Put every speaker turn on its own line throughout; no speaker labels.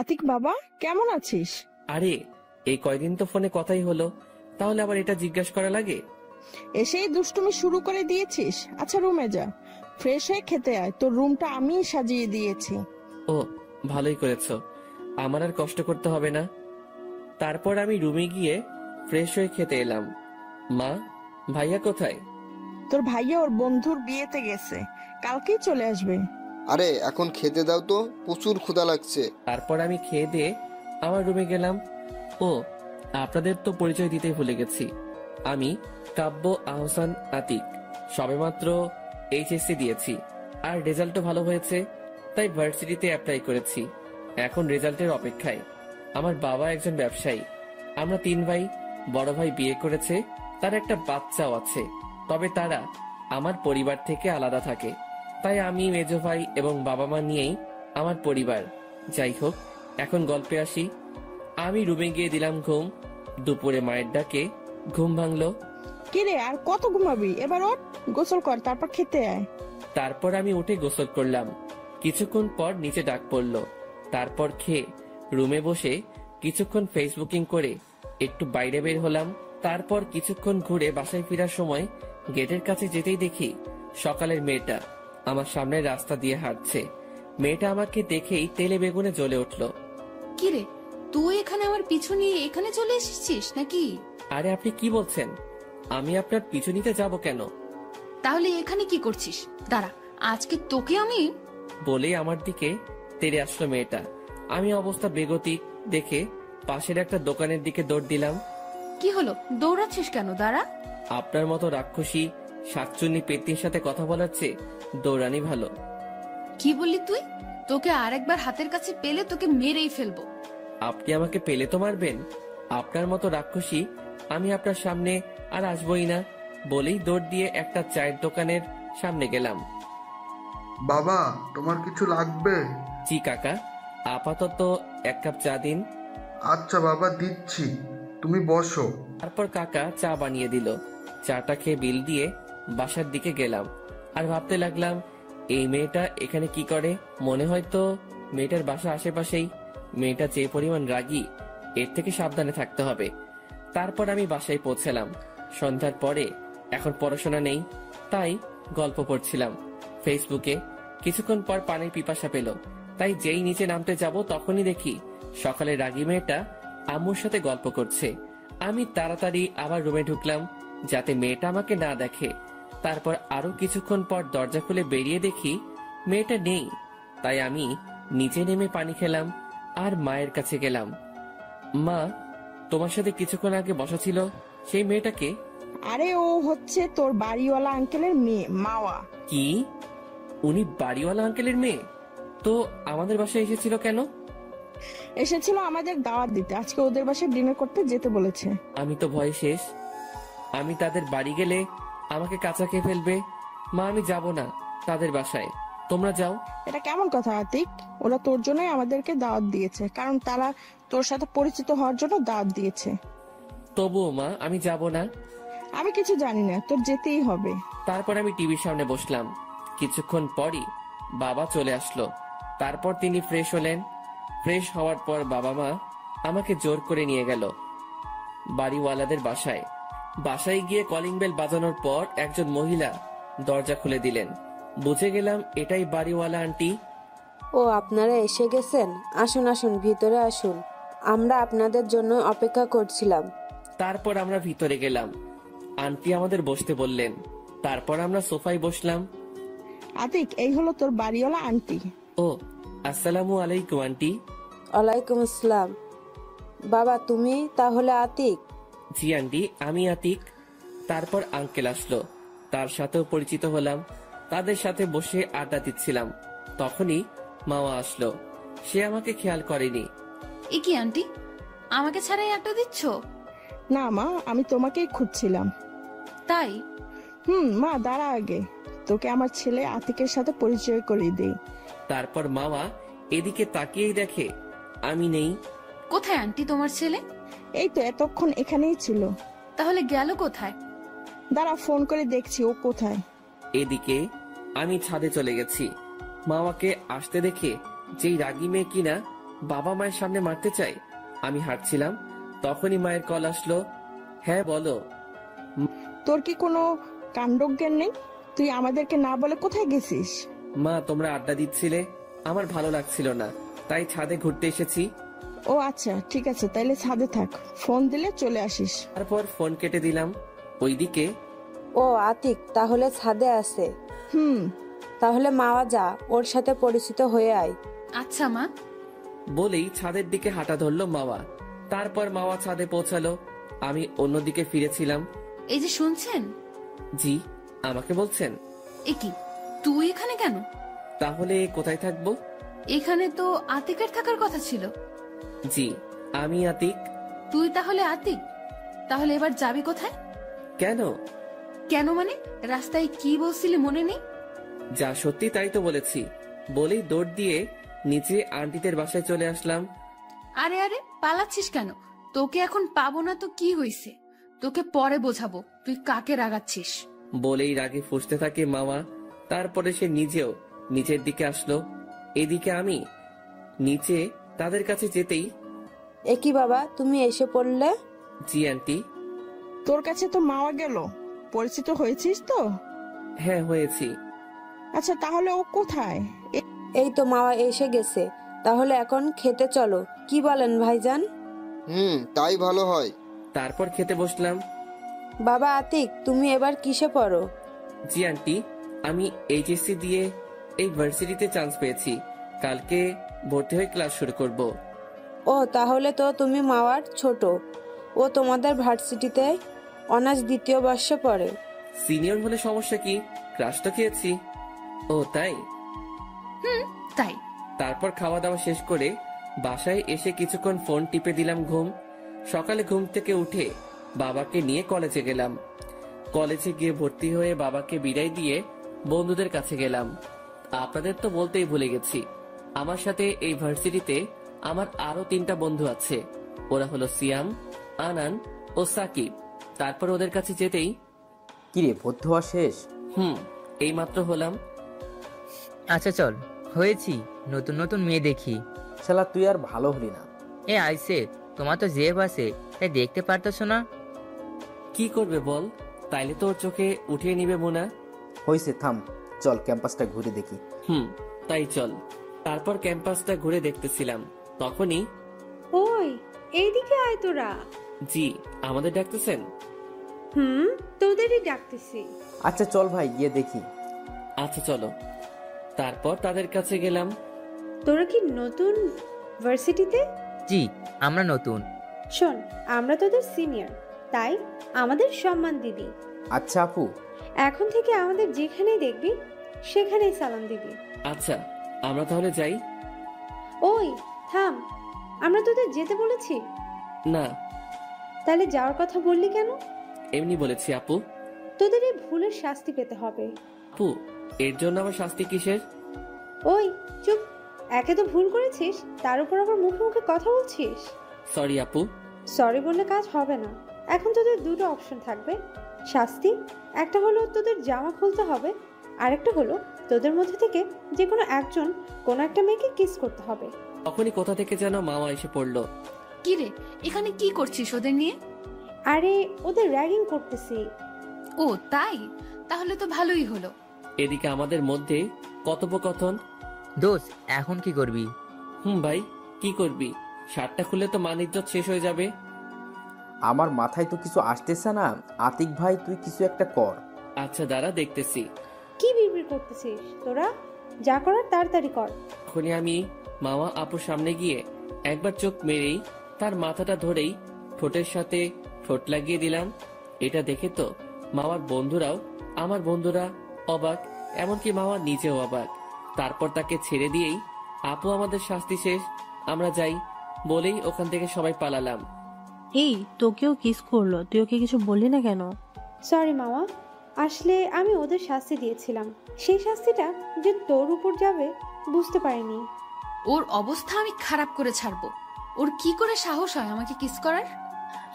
আতিক বাবা, কেমন আছিস?
আরে, এই কয়দিন তো ফোনে কথাই হলো, তাহলে আবার এটা জিজ্ঞাসা করা লাগে?
এসেই দুষ্টুমি শুরু করে দিয়েছিস। আচ্ছা, রুমে যা, ফ্রেশ হয়ে খেতে আয়। তোর রুমটা আমি সাজিয়ে দিয়েছি।
ও, ভালোই করেছো, আমার আর কষ্ট করতে হবে না। তারপর আমি রুমে গিয়ে ফ্রেশ হয়ে খেতে এলাম। মা, ভাইয়া কোথায়?
তোর ভাইয়া ওর বন্ধুর বিয়েতে গেছে, কালকেই চলে আসবে।
আরে এখন খেতে দাও তো, প্রচুর ক্ষুধা লাগছে।
তারপর আমি খেয়ে দিয়ে আমার রুমে গেলাম। ও, আপনাদের তো পরিচয় দিতেই ভুলে গেছি। আমি কাব্য আহসান আতিক। সবেমাত্র এইচএসসি দিয়েছি, আর রেজাল্টও ভালো হয়েছে, তাই ভার্সিটিতে অ্যাপ্লাই করেছি। এখন রেজাল্টের অপেক্ষায়। আমার বাবা একজন ব্যবসায়ী। আমরা 3 ভাই। বড় ভাই বিয়ে করেছে, তার একটা বাচ্চাও আছে, তবে তারা আমার পরিবার থেকে আলাদা থাকে। তাই আমি, মেজো ভাই এবং বাবা মা নিয়েই আমার পরিবার। যাই হোক, এখন গল্পে আসি। আমি রুমে গিয়ে দিলাম ঘুম। দুপুরে মায়ের ডাকে ঘুম ভাঙলো।
কিরে, আর কত ঘুমাবি? এবার ওঠ, গোসল কর, তারপর খেতে আয়।
তারপর আমি উঠে গোসল করলাম। কিছুক্ষণ পর নিচে ডাক পড়লো। তারপর খেয়ে রুমে বসে কিছুক্ষণ ফেসবুকিং করে একটু বাইরে বের হলাম। তারপর কিছুক্ষণ ঘুরে বাসায় ফেরার সময় গেটের কাছে যেতেই দেখি সকালের মেয়েটা আমার সামনের রাস্তা দিয়ে হাঁটছে। মেয়েটা আমাকে দেখেই তেলে বেগুনে জ্বলে উঠলো।
কিরে, তুই এখানে আমার পিছু নিয়ে এখানে চলে এসেছিস নাকি?
আরে, আপনি কি বলছেন? আমি আপনার পিছু নিতে যাব কেন?
তাহলে এখানে কি করছিস? দাঁড়া, আজকে তোকে আমি।
বলেই আমার দিকে তেড়ে আসলো মেয়েটা। আমি অবস্থা বেগতিক দেখে পাশের একটা দোকানের দিকে দৌড় দিলাম।
কি হলো, দৌড়াচ্ছিস কেন? দাঁড়া।
আপনার মতো রাক্ষসী শাকচুন্নি পেত্নির সাথে কথা বলার চেয়ে দৌড়ানি ভালো।
কি বললি তুই? তোকে আরেকবার হাতের কাছে পেলে তোকে মেরেই ফেলবো।
আপনি আমাকে পেলে তো মারবেন? আপনার মতো রাক্ষসী আমি আপনার সামনে আর আসবই না। বলেই দৌড় দিয়ে একটা চায়ের দোকানের সামনে গেলাম।
বাবা, তোমার কিছু লাগবে?
জি কাকা, আপাতত 1 কাপ চা দিন।
আচ্ছা বাবা, দিচ্ছি, তুমি বসো।
তারপর কাকা চা বানিয়ে দিল। চাটা খেয়ে বিল দিয়ে বাসার দিকে গেলাম। আর ভাবতে লাগলাম, এই মেয়েটা এখানে কি করে? মনে হয় তো মেয়েটার বাসা আশেপাশেই। মেয়েটা যে পরিমাণ রাগী, এর থেকে সাবধানে থাকতে হবে। তারপর আমি বাসায় পৌঁছালাম সন্ধ্যার পরে। এখন পড়াশোনা নেই, তাই গল্প পড়ছিলাম ফেসবুকে। কিছুক্ষণ পর পানির পিপাসা পেল, তাই যেই নিচে নামতে যাব তখনই দেখি সকালে রাগী মেয়েটা আম্মুর সাথে গল্প করছে। আমি তাড়াতাড়ি আবার রুমে ঢুকলাম যাতে মেয়েটা আমাকে না দেখে। তারপর আরো কিছুক্ষণ পর দরজা খুলে বেরিয়ে দেখি মেয়েটা নেই। তাই আমি নিচে নেমে পানি খেলাম আর মায়ের কাছে গেলাম। মা, তোমার সাথে কিছুক্ষণ আগে বসা ছিল সেই মেয়েটাকে?
আরে, ও হচ্ছে তোর বাড়িওয়ালা আঙ্কেলের মেয়ে, মাওয়া।
কি? উনি বাড়িওয়ালা আঙ্কেলের মেয়ে? তো আমাদের বাসায় এসেছিল কেন?
এসেছিল আমাদের দাওয়াত দিতে, আজকে ওদের বাসায় ডিনার করতে যেতে বলেছে।
আমি তো ভয় শেষ। আমি তাদের বাড়ি গেলে আমাকে কাঁচা খেয়ে ফেলবে। মা, আমি যাব না তাদের বাসায়, তোমরা যাও।
এটা কেমন কথা আতিক? ওরা তোর জন্যই আমাদেরকে দাওয়াত দিয়েছে, কারণ তারা তোর সাথে পরিচিত হওয়ার জন্য দাওয়াত দিয়েছে।
তবুও মা, আমি যাব না।
আমি কিছু জানি না, তোর যেতেই হবে।
তারপর আমি টিভির সামনে বসলাম। কিছুক্ষণ পরই বাবা চলে আসলো। তারপর তিনি ফ্রেশ হলেন। ফ্রেশ হওয়ার পর বাবা মা আমাকে জোর করে নিয়ে গেল বাড়িওয়ালাদের বাসায়। বাসায় গিয়ে কলিং বেল বাজানোর পর একজন মহিলা দরজা খুলে দিলেন। বুঝে গেলাম এটাই বাড়িওয়ালা আন্টি।
ও, আপনারা এসে গেছেন? আসুন আসুন, ভিতরে আসুন, আমরা আপনাদের জন্য অপেক্ষা করছিলাম।
তারপর আমরা ভিতরে গেলাম। আন্টি আমাদের বসতে বললেন। তারপর আমরা সোফায় বসলাম।
আতিক, এই হলো তোর বাড়িওয়ালা আন্টি।
ও, আসসালামু আলাইকুম আন্টি।
ওয়ালাইকুম আসসালাম। বাবা, তুমি তাহলে আতিক?
জি আন্টি, আমি আতিক। তারপর আঙ্কেল আসলো, তার সাথেও পরিচিত হলাম। তাদের সাথে বসে আড্ডা দিচ্ছিলাম, তখনই মাওয়া আসলো। সে আমাকে খেয়াল করেনি।
এ কি আন্টি, আমাকে ছাড়াই আড্ডা দিচ্ছ?
না মা, আমি তোমাকেই খুঁজছিলাম।
তাই?
মা দাঁড়া, আগে তোকে আমার ছেলে আতিকের সাথে পরিচয় করিয়ে দেই।
তারপর মাওয়া এদিকে তাকিয়েই দেখে আমি নেই।
কোথায় আন্টি তোমার ছেলে?
এই তো এতক্ষণ এখানেই ছিল।
তাহলে গেল কোথায়?
দাঁড়া, ফোন করে দেখছি ও কোথায়।
এদিকে আমি ছাদে চলে গেছি। মাওয়াকে আসতে দেখে যেই রাগী মেয়ে কিনা বাবা মায়ের সামনে মারতে চাই? আমি হাঁটছিলাম, তখনই মায়ের কল আসলো। হ্যাঁ বলো।
তোর কি কোনো কাণ্ডজ্ঞান নেই? তুই আমাদেরকে না বলে কোথায় গেছিস?
মা, তোমরা আড্ডা দিচ্ছিলে, আমার ভালো লাগছিল না, তাই ছাদে ঘুরতে এসেছি।
ও আচ্ছা, ঠিক আছে, তাইলে ছাদে থাক, ফোন দিলে চলে আসিস।
তারপর ফোন কেটে দিলাম। ওইদিকে
ও আতিক তাহলে ছাদে আছে।
হুম।
তাহলে মাওয়া যা, ওর সাথে পরিচিত হয়ে আয়।
আচ্ছা মা।
বলেই ছাদের দিকে হাঁটা ধরলো মাওয়া। তারপর মাওয়া ছাদে পৌঁছালো, আমি অন্যদিকে ফিরেছিলাম।
এই যে শুনছেন?
জি, আমাকে বলছেন?
এ কি, তুই এখানে কেন?
তাহলে কোথায় থাকবো?
এখানে তো আতিকের থাকার কথা ছিল।
জি, আমি আতিক।
তুই তাহলে আতিক? তাহলে এবার যাবি কোথায়?
কেন?
কেন মানে, রাস্তায় কি বলছিলি মনে নেই?
যা সত্যি তাই তো বলেছি। বলেই দৌড় দিয়ে নিচে আন্টিদের বাসায় চলে আসলাম।
আরে আরে, পালাচ্ছিস কেন? তোকে এখন পাবো না তো কি হইছে? তোকে পরে বোঝাবো তুই কাকে রাগাচ্ছিস।
বলেই রাগে ফুঁসতে থাকে মামা। তারপরে সে নিজেও নিচের দিকে আসলো। এদিকে আমি নিচে তাদের কাছে যেতেই,
একই বাবা, তুমি এসে পড়লে?
জি আন্টি।
তোর কাছে তো মাওয়া গেল, পরিচিত হয়েছিস তো?
হ্যাঁ হয়েছি।
আচ্ছা, তাহলে ও কোথায়?
এই তো মাওয়া এসে গেছে, তাহলে এখন খেতে চলো, কি বলেন ভাইজান?
তাই ভালো হয়।
তারপর খেতে বসলাম।
বাবা আতিক, তুমি এবার কিসে পড়ো?
জি আন্টি, আমি এইচএসসি দিয়ে এই ভার্সিটিতে চান্স পেয়েছি। কালকে ভর্তি হয়ে ক্লাস শুরু করব।
ও তাহলে তো তুমি মাওয়ার ছোট। ও তোমাদের ভার্সিটিতে অনার্স দ্বিতীয় বর্ষে পড়ে।
সিনিয়র হলে সমস্যা কি? ক্লাস তো খেয়েছি। ও তাই?
তাই?
তারপর খাওয়া দাওয়া শেষ করে বাসায় এসে কিছুক্ষণ ফোন টিপে দিলাম ঘুম। সকালে ঘুম থেকে উঠে বাবাকে নিয়ে কলেজে গেলাম। কলেজে গিয়ে ভর্তি হয়ে বাবাকে বিদায় দিয়ে বন্ধুদের কাছে গেলাম। আপনাদের তো বলতেই ভুলে গেছি, আমার সাথে এই ভার্সিটিতে আমার আরো 3টা বন্ধু আছে। ওরা হলো সিয়াম, আনান ও সাকিব। তারপর ওদের কাছে যেতেই,
কিরে ভর্তি হওয়া শেষ?
এইমাত্র হলাম।
আচ্ছা চল, হয়েছি, নতুন নতুন মেয়ে দেখি।
শালা তুই আর ভালো হলি না।
এ আইসে, তোমার তো জেব আছে, তাই দেখতে পারতেছো না?
কি করবে বল? তাইলে তো ওর চোখে উঠিয়ে নিবে মোনা।
হয়েছে, থাম, চল ক্যাম্পাসটা ঘুরে দেখি।
তাই চল। তারপর ক্যাম্পাসটা ঘুরে দেখতেছিলাম, তখনই
ওই এইদিকে আয় তোরা।
জি, আমাদের ডাকতেছেন?
তোদেরই ডাকতেছি।
আচ্ছা চল ভাই, গিয়ে দেখি।
আচ্ছা চলো। তারপর তাদের কাছে গেলাম।
তোরা কি নতুন ভার্সিটিতে?
জি, আমরা নতুন।
শোন, আমরা তোদের সিনিয়র, তাই আমাদের সম্মান দিবি।
আচ্ছা আপু।
এখন থেকে আমাদের যেখানেই দেখবি সেখানেই সালাম দিবি।
আচ্ছা, আমরা তাহলে যাই।
ওই থাম, আমরা তোদের যেতে বলেছি?
না।
তাহলে যাওয়ার কথা বললি কেন?
এমনি বলেছি আপু।
তোদের এই ভুলের শাস্তি পেতে হবে।
আপু, এর জন্য আমার শাস্তি কিসের?
ওই চুপ, একে তো ভুল করেছিস, তার উপর আবার মুখে মুখে কথা বলছিস।
সরি আপু।
সরি বললে কাজ হবে না। এখন তোদের দুটো অপশন থাকবে শাস্তি। একটা হলো তোদের জামা খুলতে হবে, আরেকটা হলো তোদের মধ্যে থেকে যে কোনো একজন কোনো একটা মেয়েকে কিস করতে হবে।
তখনই কোথা থেকে যেন মামা এসে পড়লো।
কি রে, এখানে কি করছিস ওদের নিয়ে?
আরে ওদের র্যাগিং করতেছি।
ও তাই? তাহলে তো ভালোই হলো।
এদিকে আমাদের মধ্যে কথোপকথন।
দোস্ত, এখন কি করবি?
ভাই, কি করবি? শার্টটা খুলে তো মান ইজ্জত শেষ হয়ে যাবে।
আমার মাথায় তো কিছু আসতেছে না। আতিক ভাই, তুই কিছু একটা কর।
আচ্ছা দাঁড়া, দেখতেছি।
কি বিড়বিড় করতেছিস? তোরা যা করার তাড়াতাড়ি কর।
এখনই আমি মামা আপুর সামনে গিয়ে একবার চোখ মেরেই তার মাথাটা ধরেই ঠোঁটের সাথে ঠোঁট লাগিয়ে দিলাম। এটা দেখে তো মামার বন্ধুরাও, আমার বন্ধুরা অবাক, এমনকি মামা নিজেও অবাক। তারপর তাকে ছেড়ে দিয়েই, আপু আমাদের শাস্তি শেষ, আমরা যাই বলেই ওখান থেকে সবাই পালালাম।
এই, তোকেও কিস করলো, তুই ওকে কিছু বললি না কেন?
সরি মামা, আসলে আমি ওদের শাস্তি দিয়েছিলাম, সেই শাস্তিটা যে তোর উপর যাবে বুঝতে পারিনি।
ওর অবস্থা আমি খারাপ করে ছাড়বো। ওর কি করে সাহস হয় আমাকে কিস করার?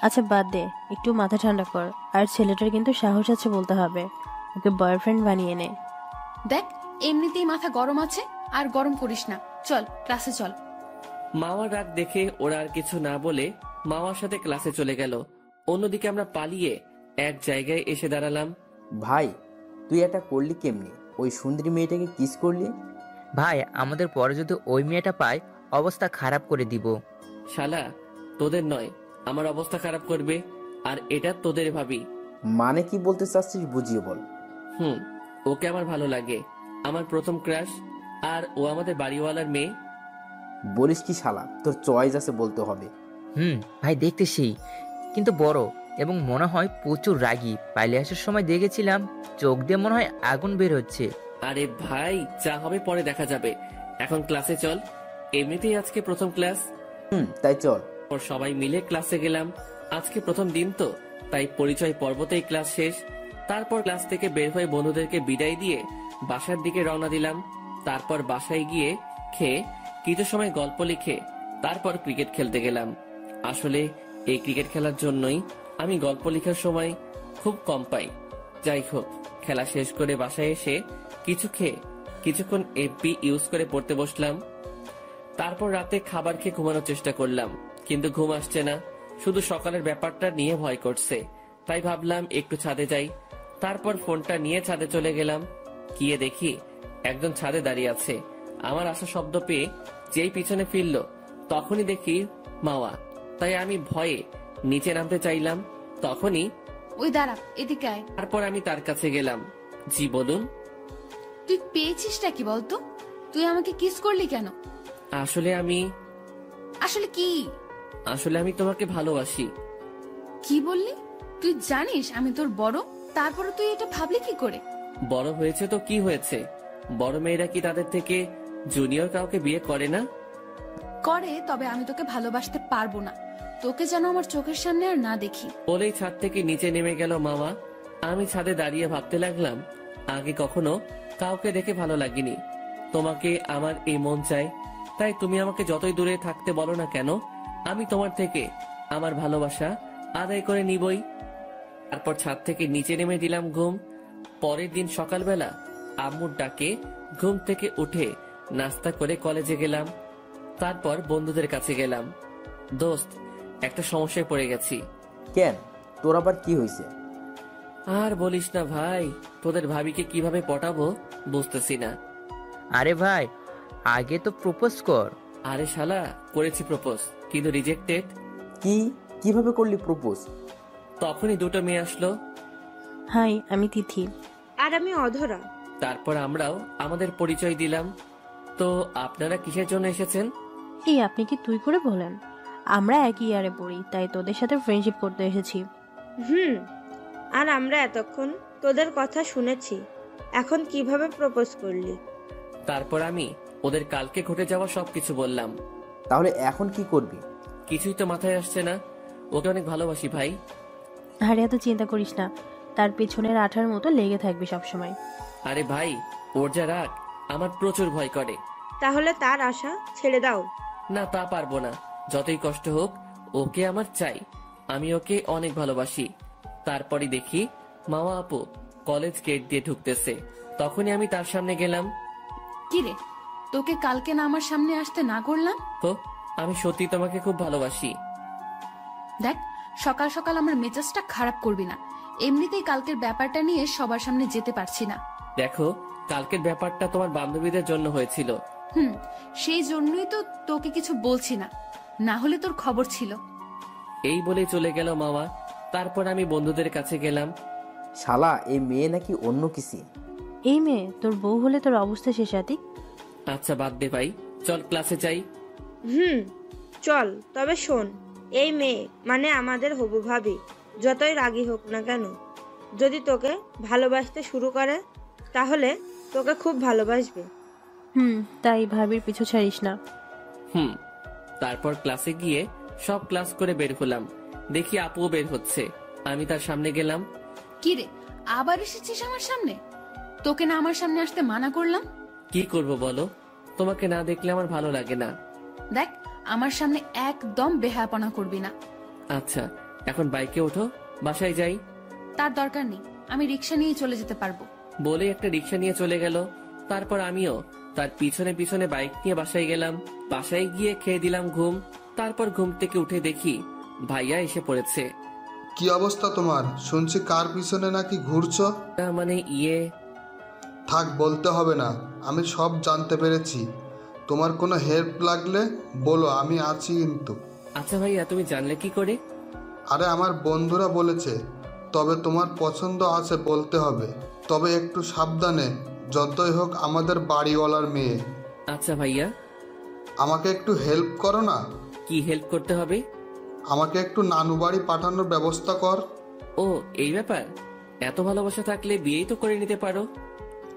আচ্ছা বাদ দে, একটু মাথা ঠান্ডা কর। আর ছেলেটার কিন্তু সাহস আছে বলতে হবে, ওকে বয়ফ্রেন্ড বানিয়ে নে।
দেখ, এমনিতেই মাথা গরম আছে, আর গরম করিস না। চল ক্লাসে চল।
মামার রাগ দেখে ওরা আর কিছু না বলে মামার সাথে ক্লাসে চলে গেল। অন্যদিকে আমরা পালিয়ে এক জায়গায় এসে দাঁড়ালাম।
ভাই তুই এটা করলি কেমনি? ওই সুন্দরী মেয়েটাকে কিস করলি?
ভাই আমাদের পরে যদি ওই মেয়েটা পায় অবস্থা খারাপ করে দিব।
শালা, তোদের নয় আমার অবস্থা খারাপ করবে, আর এটা তোদের ভাবি।
মানে কি বলতে চাচ্ছিস বুঝিয়ে বল।
ওকে আমার ভালো লাগে, আমার প্রথম ক্রাশ, আর ও আমাদের বাড়িওয়ালার মেয়ে।
বলিস কি শালা, তোর চয়েস আছে বলতে হবে।
ভাই দেখতে সেই, কিন্তু বড় এবং মনে হয় প্রচুর রাগী। পাইলে আসার সময় দেখেছিলাম চোখ দিয়ে মনে হয় আগুন বের হচ্ছে।
আরে ভাই, যা হবে পরে দেখা যাবে, এখন ক্লাসে চল। এমনিতেই আজকে প্রথম ক্লাস।
তাই চল।
ওর সবাই মিলে ক্লাসে গেলাম। আজকে প্রথম দিন তো, তাই পরিচয় পর্বতেই ক্লাস শেষ। তারপর ক্লাস থেকে বের হয়ে বন্ধুদেরকে বিদায় দিয়ে বাসার দিকে রওনা দিলাম। তারপর বাসায় গিয়ে খেয়ে কিছু সময় গল্প লিখে তারপর ক্রিকেট খেলতে গেলাম। আসলে এই ক্রিকেট খেলার জন্যই আমি গল্প লেখার সময় খুব কম পাই। যাই হোক, খেলা শেষ করে বাসায় এসে কিছু খেয়ে কিছুক্ষণ এফবি ইউজ করে পড়তে বসলাম। তারপর রাতে খাবার খেয়ে ঘুমানোর চেষ্টা করলাম, কিন্তু ঘুম আসছে না। শুধু সকালের ব্যাপারটা নিয়ে ভয় করছে, তাই ভাবলাম একটু ছাদে যাই। তারপর ফোনটা নিয়ে ছাদে চলে গেলাম। গিয়ে দেখি একজন ছাদে দাঁড়িয়ে আছে। আমার আসা শব্দ পেয়ে যেই পিছনে ফিরল, তখনই দেখি মাওয়া। তাই আমি ভয়ে নিচে নামতে চাইলাম, তখনই
ওই দাঁড়া, এদিকে আয়।
তারপর আমি তার কাছে গেলাম। জি বলুন।
তুই পেয়েছিসটা কি বলতো? তুই আমাকে কিস করলি কেন?
আসলে
কি?
আসলে আমি তোমাকে ভালোবাসি।
কি বললি? তুই জানিস আমি তোর বড়, তারপরে তুই এটা ভাবলি কি করে?
বড় হয়েছে তো কি হয়েছে, বড় মেয়েরা কি তাদের থেকে জুনিয়র কাউকে বিয়ে করে না?
করে, তবে আমি তোকে ভালোবাসতে পারবো না। তোকে যেন আমার চোখের সামনে আর না দেখি।
বলেই ছাদ থেকে নিচে নেমে গেল মামা। আমি ছাদে দাঁড়িয়ে ভাবতে লাগলাম, আগে কখনো কাউকে দেখে ভালো লাগেনি। তোমাকে আমার এই মন চায়, তাই তুমি আমাকে যতই দূরে থাকতে বলো না কেন, আমি তোমার থেকে আমার ভালোবাসা আদায় করে নিবই। তারপর ছাদ থেকে নিচে নেমে দিলাম ঘুম। পরের দিন সকালবেলা আম্মুর ডাকে ঘুম থেকে উঠে নাস্তা করে কলেজে গেলাম। তারপর বন্ধুদের কাছে গেলাম। দোস্ত, একটা সমস্যায় পড়ে গেছি।
কেন, তোর আবার কি হয়েছে?
আর বলিস না ভাই, তোদের ভাবিকে কিভাবে পটাবো বুঝতেছি না।
আরে ভাই, আগে তো প্রপোজ কর।
আরে শালা, করেছি প্রপোজ, কিন্তু রিজেক্টেড।
কিভাবে করলি প্রপোজ?
তখনই দুটো মেয়ে আসলো।
হাই, আমি তিথি।
আর আমি অধরা।
তারপর আমরাও আমাদের পরিচয় দিলাম। তো আপনারা কিসের জন্য এসেছেন?
এই আপনি কি তুই করে বলেন? আমরা একই ইয়ারে পড়ি, তাই তোদের সাথে ফ্রেন্ডশিপ করতে এসেছি।
আর আমরা এতক্ষণ তোদের কথা শুনেছি, এখন কিভাবে প্রপোজ করলি?
তারপর আমি ওদের কালকে ঘটে যাওয়া সবকিছু বললাম।
তাহলে এখন কি করবি?
কিছুই তো মাথায় আসছে না। ওকে অনেক ভালোবাসি ভাই।
আরে এত চিন্তা করিস না, তার পেছনের আঠার মতো লেগে থাকবি সবসময়।
আরে ভাই, ওর যা রাগ আমার প্রচুর ভয় করে।
তাহলে তার আশা ছেড়ে দাও।
না, তা পারবো না। যতই কষ্ট হোক, ওকে আমার চাই। আমি ওকে অনেক ভালোবাসি। তারপরই দেখি মামা আপু কলেজ গেট দিয়ে ঢুকতেছে। তখনই আমি তার সামনে গেলাম।
কিরে, তোকে কালকে না আমার সামনে আসতে না করলাম?
তো আমি সত্যি তোমাকে খুব ভালোবাসি।
দেখ, সকাল সকাল আমার মেজাজটা খারাপ করবি না। এমনিতেই কালকের ব্যাপারটা নিয়ে সবার সামনে যেতে পারছি না।
দেখো, কালকের ব্যাপারটা তোমার বান্ধবীদের জন্য হয়েছিল।
সেই জন্যই তো তোকে কিছু বলছি না, না হলে তোর খবর ছিল।
এই বলে চলে গেল মামা। তারপর আমি বন্ধুদের কাছে গেলাম।
শালা, এই মেয়ে নাকি অন্য কিছু।
এই মেয়ে তোর বউ হলে তোর অবস্থা শেষ। আতিক,
আচ্ছা বাদ দে ভাই, চল ক্লাসে যাই।
চল, তবে শোন, এই মেয়ে মানে আমাদের হবু ভাবি। যতই রাগী হোক না কেন, যদি তোকে ভালোবাসতে শুরু করে তাহলে তোকে খুব ভালোবাসবে।
তাই ভাবির পিছু ছাড়িস না।
তারপর ক্লাসে গিয়ে সব ক্লাস করে বের হলাম। দেখি আপুও বের হচ্ছে। আমি তার সামনে গেলাম।
কি রে, আবার এসেছিস আমার সামনে? তোকে না আমার সামনে আসতে মানা করলাম।
কি করব বলো, তোমাকে না দেখলে আমার ভালো লাগে না।
দেখ, আমার সামনে একদম বেহায়াপনা করবি না।
আচ্ছা, এখন বাইকে ওঠো, বাসায় যাই।
তার দরকার নেই, আমি রিক্সা নিয়ে চলে যেতে পারবো।
বলে একটা রিক্সা নিয়ে চলে গেল। তারপর আমিও তার পিছনে পিছনে বাইক নিয়ে বাসায় গেলাম। বাসায় গিয়ে খেয়ে দিলাম ঘুম। তারপর ঘুম থেকে উঠে দেখি ভাইয়া এসে পড়েছে।
কি অবস্থা তোমার? শুনছি কার পিছনে নাকি ঘুরছো।
মানে
থাক, বলতে হবে না, আমি সব জানতে পেরেছি। তোমার কোনো হেল্প লাগলে বলো, আমি আছি কিন্তু।
আচ্ছা ভাইয়া, তুমি জানলে কি করে?
আরে আমার বন্ধুরা বলেছে। তবে তোমার পছন্দ আছে বলতে হবে, তবে একটু সাবধানে, যতই হোক আমাদের বাড়িওয়ালার মেয়ে।
আচ্ছা ভাইয়া।
আমাকে একটু হেল্প করো না।
কি হেল্প করতে হবে?
আমাকে একটু নানু বাড়ি পাঠানোর ব্যবস্থা কর।
ও, এই ব্যাপার? এত ভালোবাসা থাকলে বিয়েই তো করে নিতে পারো।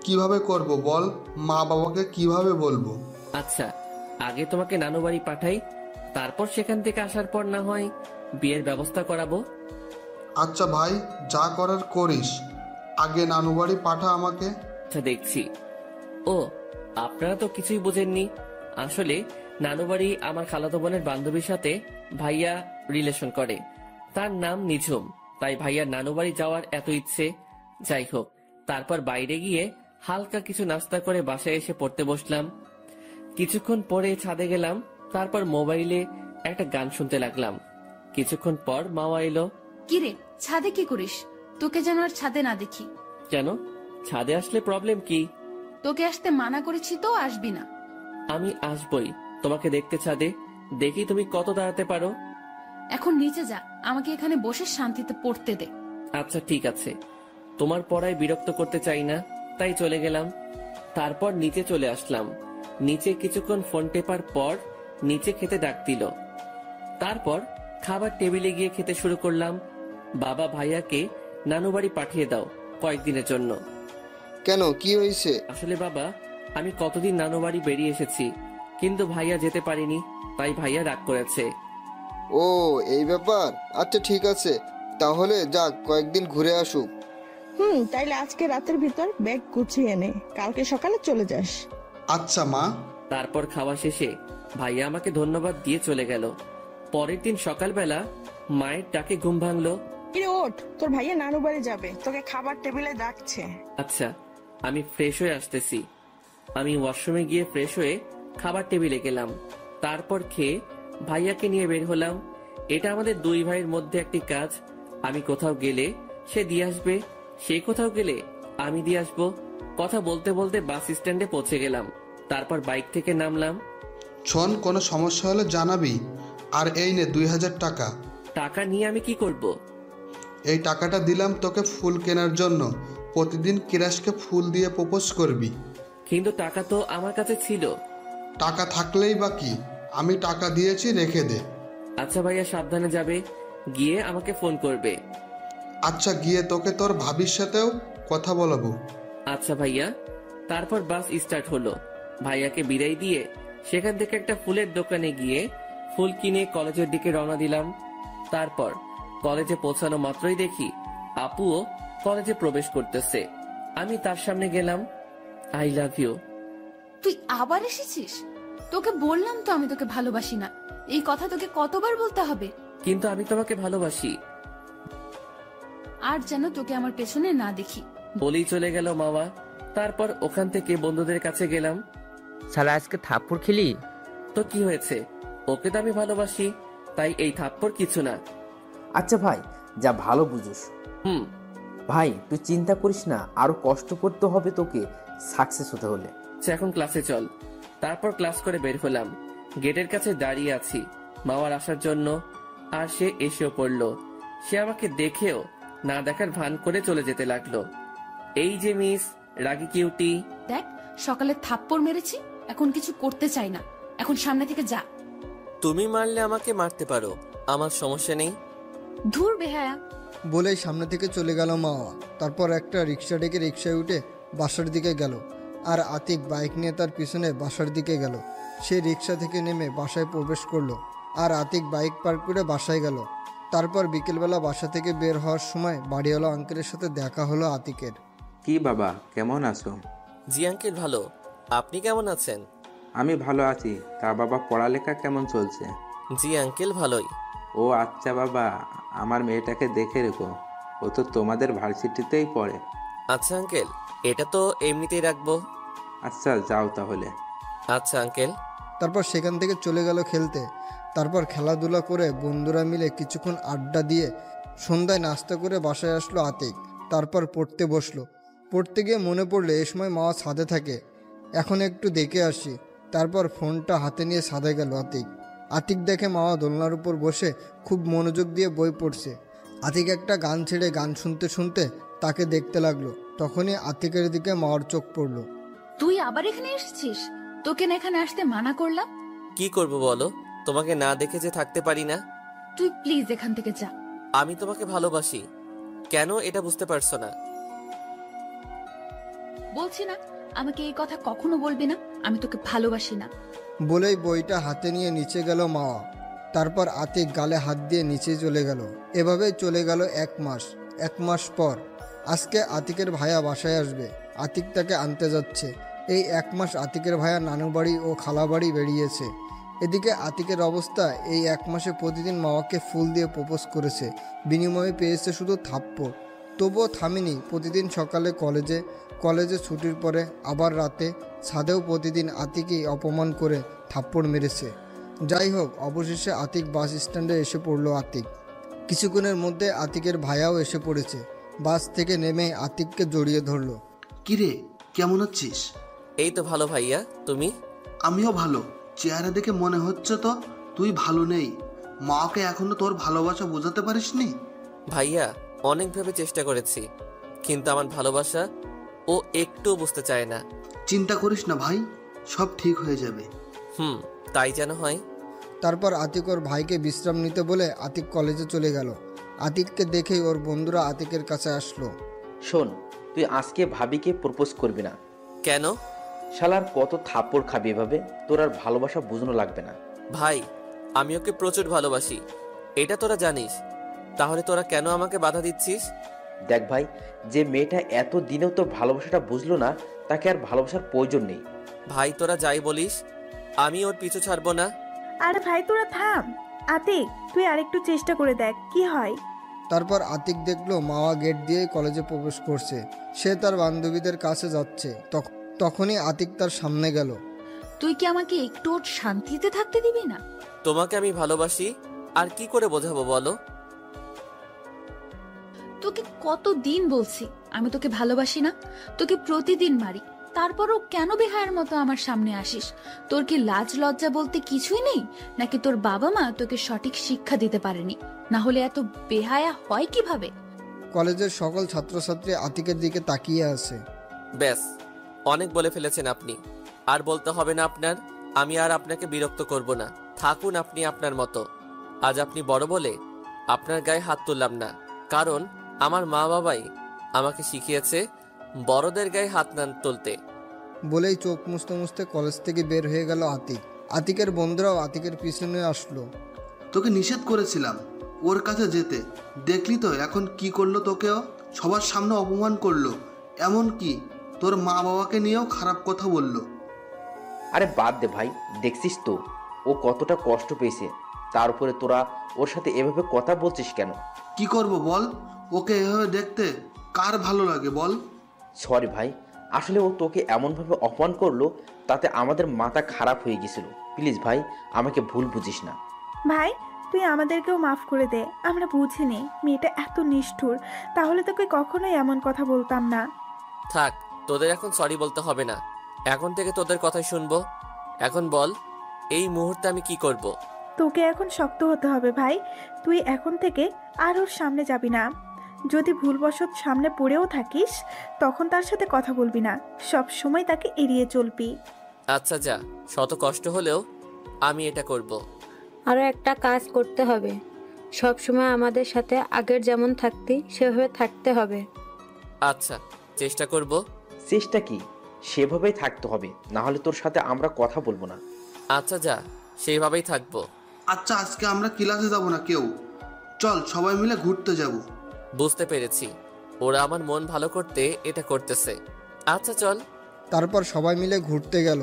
কিভাবে করব বল? মা বাবাকে কিভাবে বলবো?
আচ্ছা, আগে তোমাকে নানু বাড়ি পাঠাই, তারপর সেখান থেকে আসার পর না হয় বিয়ের ব্যবস্থা করাবো।
আচ্ছা ভাই, যা করার করিস, আগে নানু বাড়ি পাঠা আমাকে।
আচ্ছা, দেখছি। ও, আপনারা তো কিছুই বোঝেননি। আসলে নানু বাড়ি আমার খালাতো বোনের বান্ধবীর সাথে ভাইয়া রিলেশন করে। তার নাম নিঝুম, তাই ভাইয়ার নানু বাড়ি যাওয়ার এত ইচ্ছে। যাই হোক, তারপর বাইরে গিয়ে হালকা কিছু নাস্তা করে বাসায় এসে পড়তে বসলাম। কিছুক্ষণ পরে ছাদে গেলাম, তারপর মোবাইলে একটা গান শুনতে লাগলাম। কিছুক্ষণ পর মাওয়া এলো।
কিরে, ছাদে কি করিস? তোকে যেন আর ছাদে না দেখি।
কেন? ছাদে আসলে প্রবলেম কি?
তোকে আসতে মানা করেছি তো, আসবি না।
আমি আসবই তোমাকে দেখতে ছাদে, দেখি তুমি কত দাঁড়াতে পারো।
এখন নিচে যা, আমাকে এখানে বসে শান্তিতে পড়তে দে।
আচ্ছা ঠিক আছে, তোমার পড়ায় বিরক্ত করতে চাই না, তাই চলে গেলাম। তারপর নিচে চলে আসলাম। নিচে কিছুক্ষণ ফোন টেপার পর নিচে খেতে ডাক দিল। তারপর খাবার টেবিলে গিয়ে খেতে শুরু করলাম। বাবা ভাইয়াকে নানু বাড়ি পাঠিয়ে দাও কয়েকদিনের জন্য।
কেন, কি হয়েছে?
আসলে বাবা, আমি কতদিন নানু বাড়ি বেরিয়ে এসেছি, কিন্তু ভাইয়া যেতে পারিনি, তাই ভাইয়া রাগ করেছে।
ও, এই ব্যাপার। আচ্ছা ঠিক আছে, তাহলে যাক, কয়েকদিন ঘুরে আসুক।
তাইলে আজকে রাতের ভিতর ব্যাগ গুছিয়ে নে, কালকে সকালে চলে যাস।
আচ্ছা মা।
তারপর খাওয়া শেষে ভাইয়া আমাকে ধন্যবাদ দিয়ে চলে গেল। পরের দিন সকালবেলা মায়ের ডাকে ঘুম ভাঙলো।
কিরে ওঠ, তোর ভাইয়া নানু বাড়ি যাবে, তোকে খাবার টেবিলে ডাকছে।
আচ্ছা, আমি ফ্রেশ হয়ে আসতেছি। আমি ওয়াশরুমে গিয়ে ফ্রেশ হয়ে খাবার টেবিলে গেলাম। তারপর খেয়ে ভাইয়াকে নিয়ে বের হলাম। এটা আমাদের দুই ভাইয়ের মধ্যে একটি কাজ। আমি কোথাও গেলে সে দিয়ে আসবে, সে কোথাও গেলে আমি দিয়ে আসবো। কথা বলতে বলতে বাস স্ট্যান্ডে পৌঁছে গেলাম। তারপর বাইক থেকে নামলাম।
শোন, কোনো সমস্যা হলে জানাবি। আর এই নে 2000 টাকা।
টাকা নিয়ে আমি কি করব?
এই টাকাটা দিলাম তোকে ফুল কেনার জন্য। প্রতিদিন কিরাশকে ফুল দিয়ে প্রপোজ করবি।
কিন্তু টাকা তো আমার কাছে ছিল।
টাকা থাকলেই বা কি, আমি টাকা দিয়েছি, রেখে দে।
আচ্ছা ভাইয়া, সাবধানে যাবে, গিয়ে আমাকে ফোন করবে।
আচ্ছা, গিয়ে তোকে তোর ভাবির সাথেও কথা বলাবো।
আচ্ছা ভাইয়া। তারপর বাস স্টার্ট হলো। ভাইয়াকে বিদায় দিয়ে সেখান থেকে একটা ফুলের দোকানে গিয়ে ফুল কিনে কলেজের দিকে রওনা দিলাম। তারপর কলেজে পৌঁছানো মাত্রই দেখি আপুও কলেজে প্রবেশ করতেছে। আমি তার সামনে গেলাম। I love you.
তুই আবার এসেছিস? তোকে বললাম তো আমি তোকে ভালোবাসি না। এই কথা তোকে কতবার বলতে হবে?
কিন্তু আমি তোমাকে ভালোবাসি।
আর যেন তোকে আমার পেছনে না দেখি।
বলেই চলে গেল মামা। তারপর ওখান থেকে বন্ধুদের কাছে গেলাম।
শালা আজকে থাপ্পড় খেলি?
তো কি হয়েছে, ওকে তো আমি ভালোবাসি, তাই এই থাপ্পড় কিছু না।
আচ্ছা ভাই, যা ভালো বুঝুস। ভাই তুই চিন্তা করিস না, আরো কষ্ট করতে হবে তোকে সাকসেস হতে হলে।
এখন ক্লাসে চল। তারপর ক্লাস করে বের হলাম। গেটের কাছে দাঁড়িয়ে আছি মামার আসার জন্য, আর সে এসেও পড়লো। সে আমাকে দেখেও না দেখার ভান করে চলে যেতে লাগলো। এই যে মিস রাগি কিউটি।
দেখ, সকালে থাপ্পড় মেরেছি, এখন কিছু করতে চাই না। এখন সামনে থেকে যা।
তুমি মারলে আমাকে মারতে পারো, আমার সমস্যা নেই।
ধুর বেহায়া।
বলেই সামনে থেকে চলে গেল মাওয়া। তারপর একটা রিক্সা ডেকে রিক্সায় উঠে বাসার দিকে গেল, আর আতিক বাইক নিয়ে তার পিছনে বাসার দিকে গেল। সে রিক্সা থেকে নেমে বাসায় প্রবেশ করলো, আর আতিক বাইক পার্ক করে বাসায় গেল। তারপর বিকেলবেলা বাসা থেকে বের হওয়ার সময় বাড়িওয়ালা আঙ্কেলের সাথে দেখা হলো আতিকের।
কি বাবা, কেমন আছো?
জি আঙ্কেল, ভালো। আপনি কেমন আছেন?
আমি ভালো আছি। তা বাবা, পড়ালেখা কেমন চলছে?
জি আঙ্কেল, ভালোই।
ও আচ্ছা বাবা, আমার মেয়েটাকে দেখে রেখো, ও তো তোমাদের ভার্সিটিতেই পড়ে।
আচ্ছা আঙ্কেল, এটা তো এমনিতেই রাখবো।
আচ্ছা যাও তাহলে।
আচ্ছা আঙ্কেল।
তারপর সেখান থেকে চলে গেল খেলতে। তারপর খেলাধুলা করে বন্ধুরা মিলে কিছুক্ষণ আড্ডা দিয়ে সন্ধ্যায় নাস্তা করে বাসায় আসলো আতিক। তারপর পড়তে বসলো। পড়তে গিয়ে মনে পড়লো এ সময় মাওয়া ছাদে থাকে, এখন একটু দেখে আসি। তারপর ফোনটা হাতে নিয়ে ছাদে গেল আতিক। আতিক দেখে মাওয়া দোলনার উপর বসে খুব মনোযোগ দিয়ে বই পড়ছে। আতিক একটা গান ছেড়ে গান শুনতে শুনতে তাকে দেখতে লাগলো। তখনই আতিকের দিকে মাওয়ার চোখ পড়লো।
তুই আবার এখানে এসেছিস? তোকে না এখানে আসতে মানা করলাম।
কি করব বলো, তোমাকে না দেখে যে থাকতে পারি না।
তুই প্লিজ এখান থেকে যা।
আমি তোমাকে ভালোবাসি, কেন এটা বুঝতে পারছো না?
বলছি না আমাকে এই কথা কখনো বলবি না, আমি তোকে ভালোবাসি না।
বলেই বইটা হাতে নিয়ে নিচে গেল মাওয়া। তারপর আতিক গালে হাত দিয়ে নিচে চলে গেল। এভাবেই চলে গেল 1 মাস। 1 মাস পর আজকে আতিকের ভাইয়া বাসায় আসবে। আতিক তাকে আনতে যাচ্ছে। এই 1 মাস আতিকের ভাইয়া নানু বাড়ি ও খালা বাড়ি বেরিয়েছে। এদিকে আতিকের অবস্থা, এই 1 মাসে প্রতিদিন মাওয়াকে ফুল দিয়ে প্রপোজ করেছে, বিনিময়ে পেয়েছে শুধু থাপ্পড়। তবুও থামেনি। প্রতিদিন সকালে কলেজে ছুটির পরে আবার রাতে ছাদেও প্রতিদিন আতিকই অপমান করে থাপ্পড় মেরেছে। যাই হোক, অবশেষে আতিক বাস স্ট্যান্ডে এসে পড়ল। আতিক কিছুক্ষণের মধ্যে আতিকের ভাইয়াও এসে পড়েছে। বাস থেকে নেমে আতিককে জড়িয়ে ধরলো।
কিরে, কেমন আছিস?
এই তো ভালো ভাইয়া, তুমি?
আমিও ভালো। চেহারা দেখে মনে হচ্ছে তো তুই ভালো নেই। মাকে এখনো তোর ভালোবাসা বোঝাতে পারিসনি?
ভাইয়া, অনেকভাবে চেষ্টা করেছি, কিন্তু আমার ভালোবাসা ও একটু বুঝতে চায় না।
চিন্তা করিস না ভাই, সব ঠিক হয়ে যাবে।
তাই যেন হয়।
তারপর আতিক ওর ভাইকে বিশ্রাম নিতে বলে আতিক কলেজে চলে গেল। আতিককে দেখেই ওর বন্ধুরা আতিকের কাছে আসলো।
শোন, তুই আজকে ভাবিকে প্রপোজ করবি না।
কেন?
শালার কত থাপ্পড় খাবি এভাবে, তোর আর ভালোবাসা বুঝনো লাগবে না।
ভাই, আমি ওকে প্রচুর ভালোবাসি, এটা তোরা জানিস, তাহলে তোরা কেন আমাকে বাধা দিচ্ছিস?
দেখ ভাই, যে মেয়েটা এত দিনেও তোর ভালোবাসাটা বুঝলো না, তাকে আর ভালোবাসার প্রয়োজন নেই।
ভাই, তোরা যাই বলিস, আমি ওর পিছু ছাড়বো না।
আরে ভাই তোরা থাম। আতিক, তুই আরেকটু চেষ্টা করে দেখ কি হয়।
তারপর আতিক দেখলো মাওয়া গেট দিয়ে কলেজে প্রবেশ করছে। সে তার বান্ধবীদের কাছে যাচ্ছে। তখনই আতিক তার সামনে গেল।
তুই কি আমাকে একটু শান্তিতে থাকতে দিবি না?
তোমাকে আমি ভালোবাসি, আর কি করে বোঝাবো বলো?
তোকে কতদিন বলছি আমি তোকে ভালোবাসি না, তোকে প্রতিদিন মারি, তারপরও কেন বেহায়ার মতো আমার সামনে আসিস? তোর কি লাজ লজ্জা বলতে কিছুই নেই? নাকি তোর বাবা মা তোকে সঠিক শিক্ষা দিতে পারেনি? না হলে এত বেহায়া হয় কিভাবে?
কলেজের সকল ছাত্রছাত্রী আতিকের দিকে তাকিয়ে আছে।
ব্যাস, অনেক বলে ফেলেছেন আপনি, আর বলতে হবে না আপনার। আমি আর আপনাকে বিরক্ত করব না, থাকুন আপনি আপনার মতো। আজ আপনি বড় বলে আপনার গায়ে হাত তুললাম না, কারণ আমার মা বাবাই আমাকে শিখিয়েছে বড়দের গায়ে হাত না তুলতে।
বলেই চোখ মুছতে মুছতে কলেজ থেকে বের হয়ে গেল আতিক। আতিকের বন্ধুরাও আতিকের পিছনে আসলো।
তোকে নিষেধ করেছিলাম ওর কাছে যেতে, দেখলি তো এখন কি করলো? তোকেও সবার সামনে অপমান করলো, এমন কি তোর মা বাবাকে নিয়েও খারাপ কথা বললো।
আরে বাদ দে ভাই, দেখছিস তো ও কতটা কষ্ট পেয়েছে, তার উপরে তোরা ওর সাথে এভাবে কথা বলছিস কেন?
কি করব বল, ওকে এভাবে দেখতে কার ভালো লাগে বল?
সরি ভাই, আসলে ও তোকে এমনভাবে অপমান করলো, তাতে আমাদের মাথা খারাপ হয়ে গেছিল। প্লিজ ভাই, আমাকে ভুল বুঝিস না।
ভাই তুই আমাদেরকেও মাফ করে দে, আমরা বুঝিনি মেয়েটা এত নিষ্ঠুর, তাহলে তোকে কখনোই এমন কথা বলতাম না।
থাক, তোদের এখন সরি বলতে হবে না, এখন থেকে তোদের কথাই শুনবো। এখন বল, এই মুহূর্তে আমি কি করব?
তোকে এখন শক্ত হতে হবে ভাই। তুই এখন থেকে আর ওর সামনে যাবি না। যদি ভুলবশত সামনে পড়েও থাকিস, তখন তার সাথে কথা বলবি না, সব সময় তাকে এড়িয়ে চলবি।
আচ্ছা যা, শত কষ্ট হলেও আমি এটা করব।
আরও একটা কাজ করতে হবে, সব সময় আমাদের সাথে আগের যেমন থাকতি সেভাবে থাকতে হবে।
আচ্ছা, চেষ্টা করব।
চেষ্টা কি, সেভাবেই থাকতে হবে, না হলে তোর সাথে আমরা কথা বলবো না।
আচ্ছা যা, সেইভাবেই থাকবো।
আচ্ছা, আজকে আমরা ক্লাসে যাব না কেউ, চল সবাই মিলে ঘুরতে যাব।
বুঝতে পেরেছি, ওরা আমার মন ভালো করতে এটা করতেছে। আচ্ছা চল।
তারপর সবাই মিলে ঘুরতে গেল।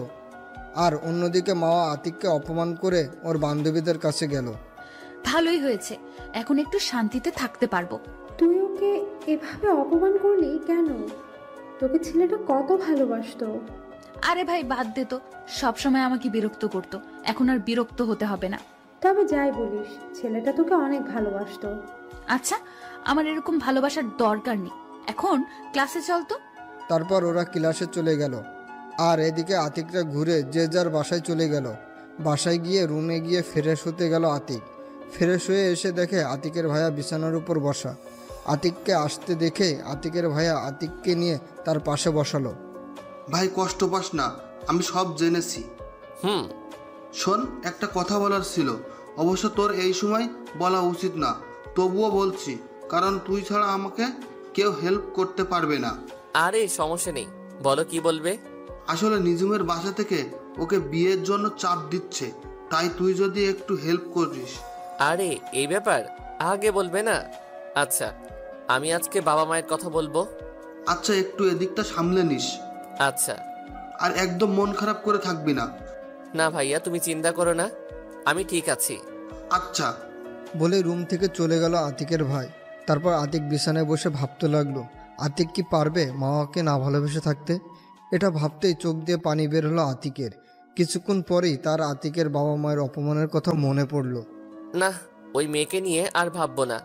আর অন্যদিকে মাওয়া আতিককে অপমান করে ওর বান্ধবীদের কাছে গেল।
ভালোই হয়েছে, এখন একটু শান্তিতে থাকতে পারবো।
তুই ওকে এভাবে অপমান করলি কেন? তোকে ছেলেটা কত ভালোবাসতো।
আরে ভাই বাদ দে তো, সবসময় আমাকে বিরক্ত করতো, এখন আর বিরক্ত হতে হবে না।
তবে যাই বলিস, ছেলেটা তোকে অনেক ভালোবাসতো।
আচ্ছা, আমার এরকম ভালোবাসার দরকার নেই, এখন ক্লাসে চল তো।
তারপর ওরা ক্লাসে চলে গেল, আর এদিকে আতিকরা ঘুরে যে যার বাসায় চলে গেল। বাসায় গিয়ে রুমে গিয়ে ফ্রেশ হতে গেল আতিক। ফ্রেশ হয়ে এসে দেখে আতিকের ভাইয়া বিছানার উপর বসা। আতিককে আসতে দেখে আতিকের ভাইয়া আতিককে নিয়ে তার পাশে বসালো।
ভাই কষ্ট পাস না, আমি সব জেনেছি। শোন, একটা কথা বলার ছিল, অবশ্য তোর এই সময় বলা উচিত না, তবুও বলছি, কারণ তুই ছাড়া আমাকে কেউ হেল্প করতে পারবে না।
আরে সমস্যা নেই, বলো কি বলবে।
আসলে নিজুমের বাসা থেকে ওকে বিয়ের জন্য চাপ দিচ্ছে, তাই তুই যদি একটু হেল্প করিস।
আরে এই ব্যাপার, আগে বলবে না? আচ্ছা, আমি আজকে বাবা মায়ের কথা বলবো।
আচ্ছা, একটু এদিকটা সামলে নিস।
আচ্ছা।
আর একদম মন খারাপ করে থাকবি না।
না ভাইয়া, তুমি চিন্তা করো না, আমি ঠিক আছি।
আচ্ছা
বলে রুম থেকে চলে গেল আতিকের ভাই। তারপর আতিক বিছানায় বসে ভাবতে লাগলো, আতিক কি পারবে মাওয়াকে না ভালোবেসে থাকতে? এটা ভাবতেই চোখ দিয়ে পানি বের হলো আতিকের। কিছুক্ষণ পরেই তার আতিকের বাবা মায়ের অপমানের কথা মনে পড়ল।
না, ওই মেয়েকে নিয়ে আর ভাববো না,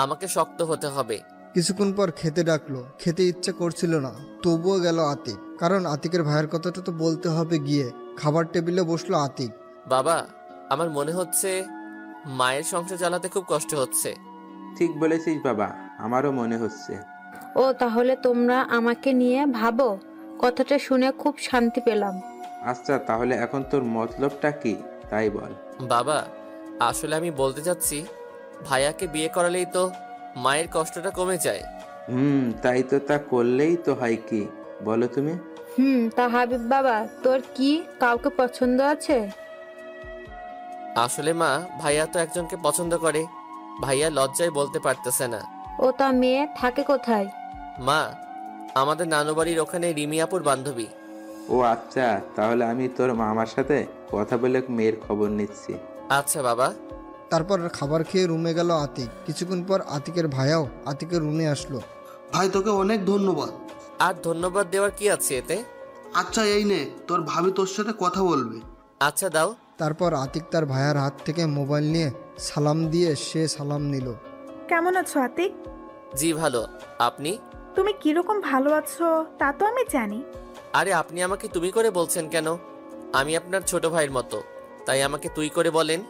আমাকে শক্ত হতে হবে।
কিছুক্ষণ পর খেতে ডাকলো, খেতে ইচ্ছে করছিল না, তবুও গেল আতিক, কারণ আতিকের ভাইয়ের কথাটা তো বলতে হবে গিয়ে। খাবার টেবিলে বসলো আতিক।
বাবা, আমার মনে হচ্ছে মায়ের সংসার চালাতে খুব কষ্ট হচ্ছে।
ঠিক বলেছিস বাবা, আমারও মনে হচ্ছে।
ও তাহলে তোমরা আমাকে নিয়ে ভাবো? কথাটা শুনে খুব শান্তি পেলাম।
আচ্ছা, তাহলে এখন তোর মতলবটা কি তাই বল।
বাবা, আসলে আমি বলতে চাচ্ছি, ভাইয়াকে বিয়ে করালেই তো মায়ের কষ্টটা কমে যায়।
তাই তো, তা করলেই তো হয়। কি বলো তুমি?
তা হাবিব বাবা, তোর কি কাউকে পছন্দ আছে?
আসলে মা, ভাইয়া তো একজনকে পছন্দ করে, ভাইয়া লজ্জায় বলতে পারতেছে না।
ও তা মেয়ে থাকে কোথায়?
মা, আমাদের নানু বাড়ির ওখানে রিমিয়াপুর বান্ধবী।
ও আচ্ছা, তাহলে আমি তোর মামার সাথে কথা বলে মেয়ের খবর নিচ্ছি।
আচ্ছা বাবা।
তারপর খাবার খেয়ে রুমে গেল আতিক। কিছুক্ষণ পর আতিকের ভাইয়াও আতিকের রুমে আসলো।
ভাই, তোকে অনেক ধন্যবাদ।
আর ধন্যবাদ দেওয়ার কি আছে এতে?
আচ্ছা এই নে, তোর ভাবি তোর সাথে কথা বলবে।
আচ্ছা দাও।
তারপর আতিক তার ভাইয়ার হাত থেকে মোবাইল নিয়ে সালাম দিয়ে সে সালাম নিল।
কেমন আছো আতিক?
জি ভালো, আপনি?
তুমি কিরকম ভালো আছো তা তো আমি জানি।
আরে আপনি আমাকে তুমি করে বলছেন কেন? আমি আপনার ছোট ভাইয়ের মতো, তাই আমাকে তুই করে বলেন।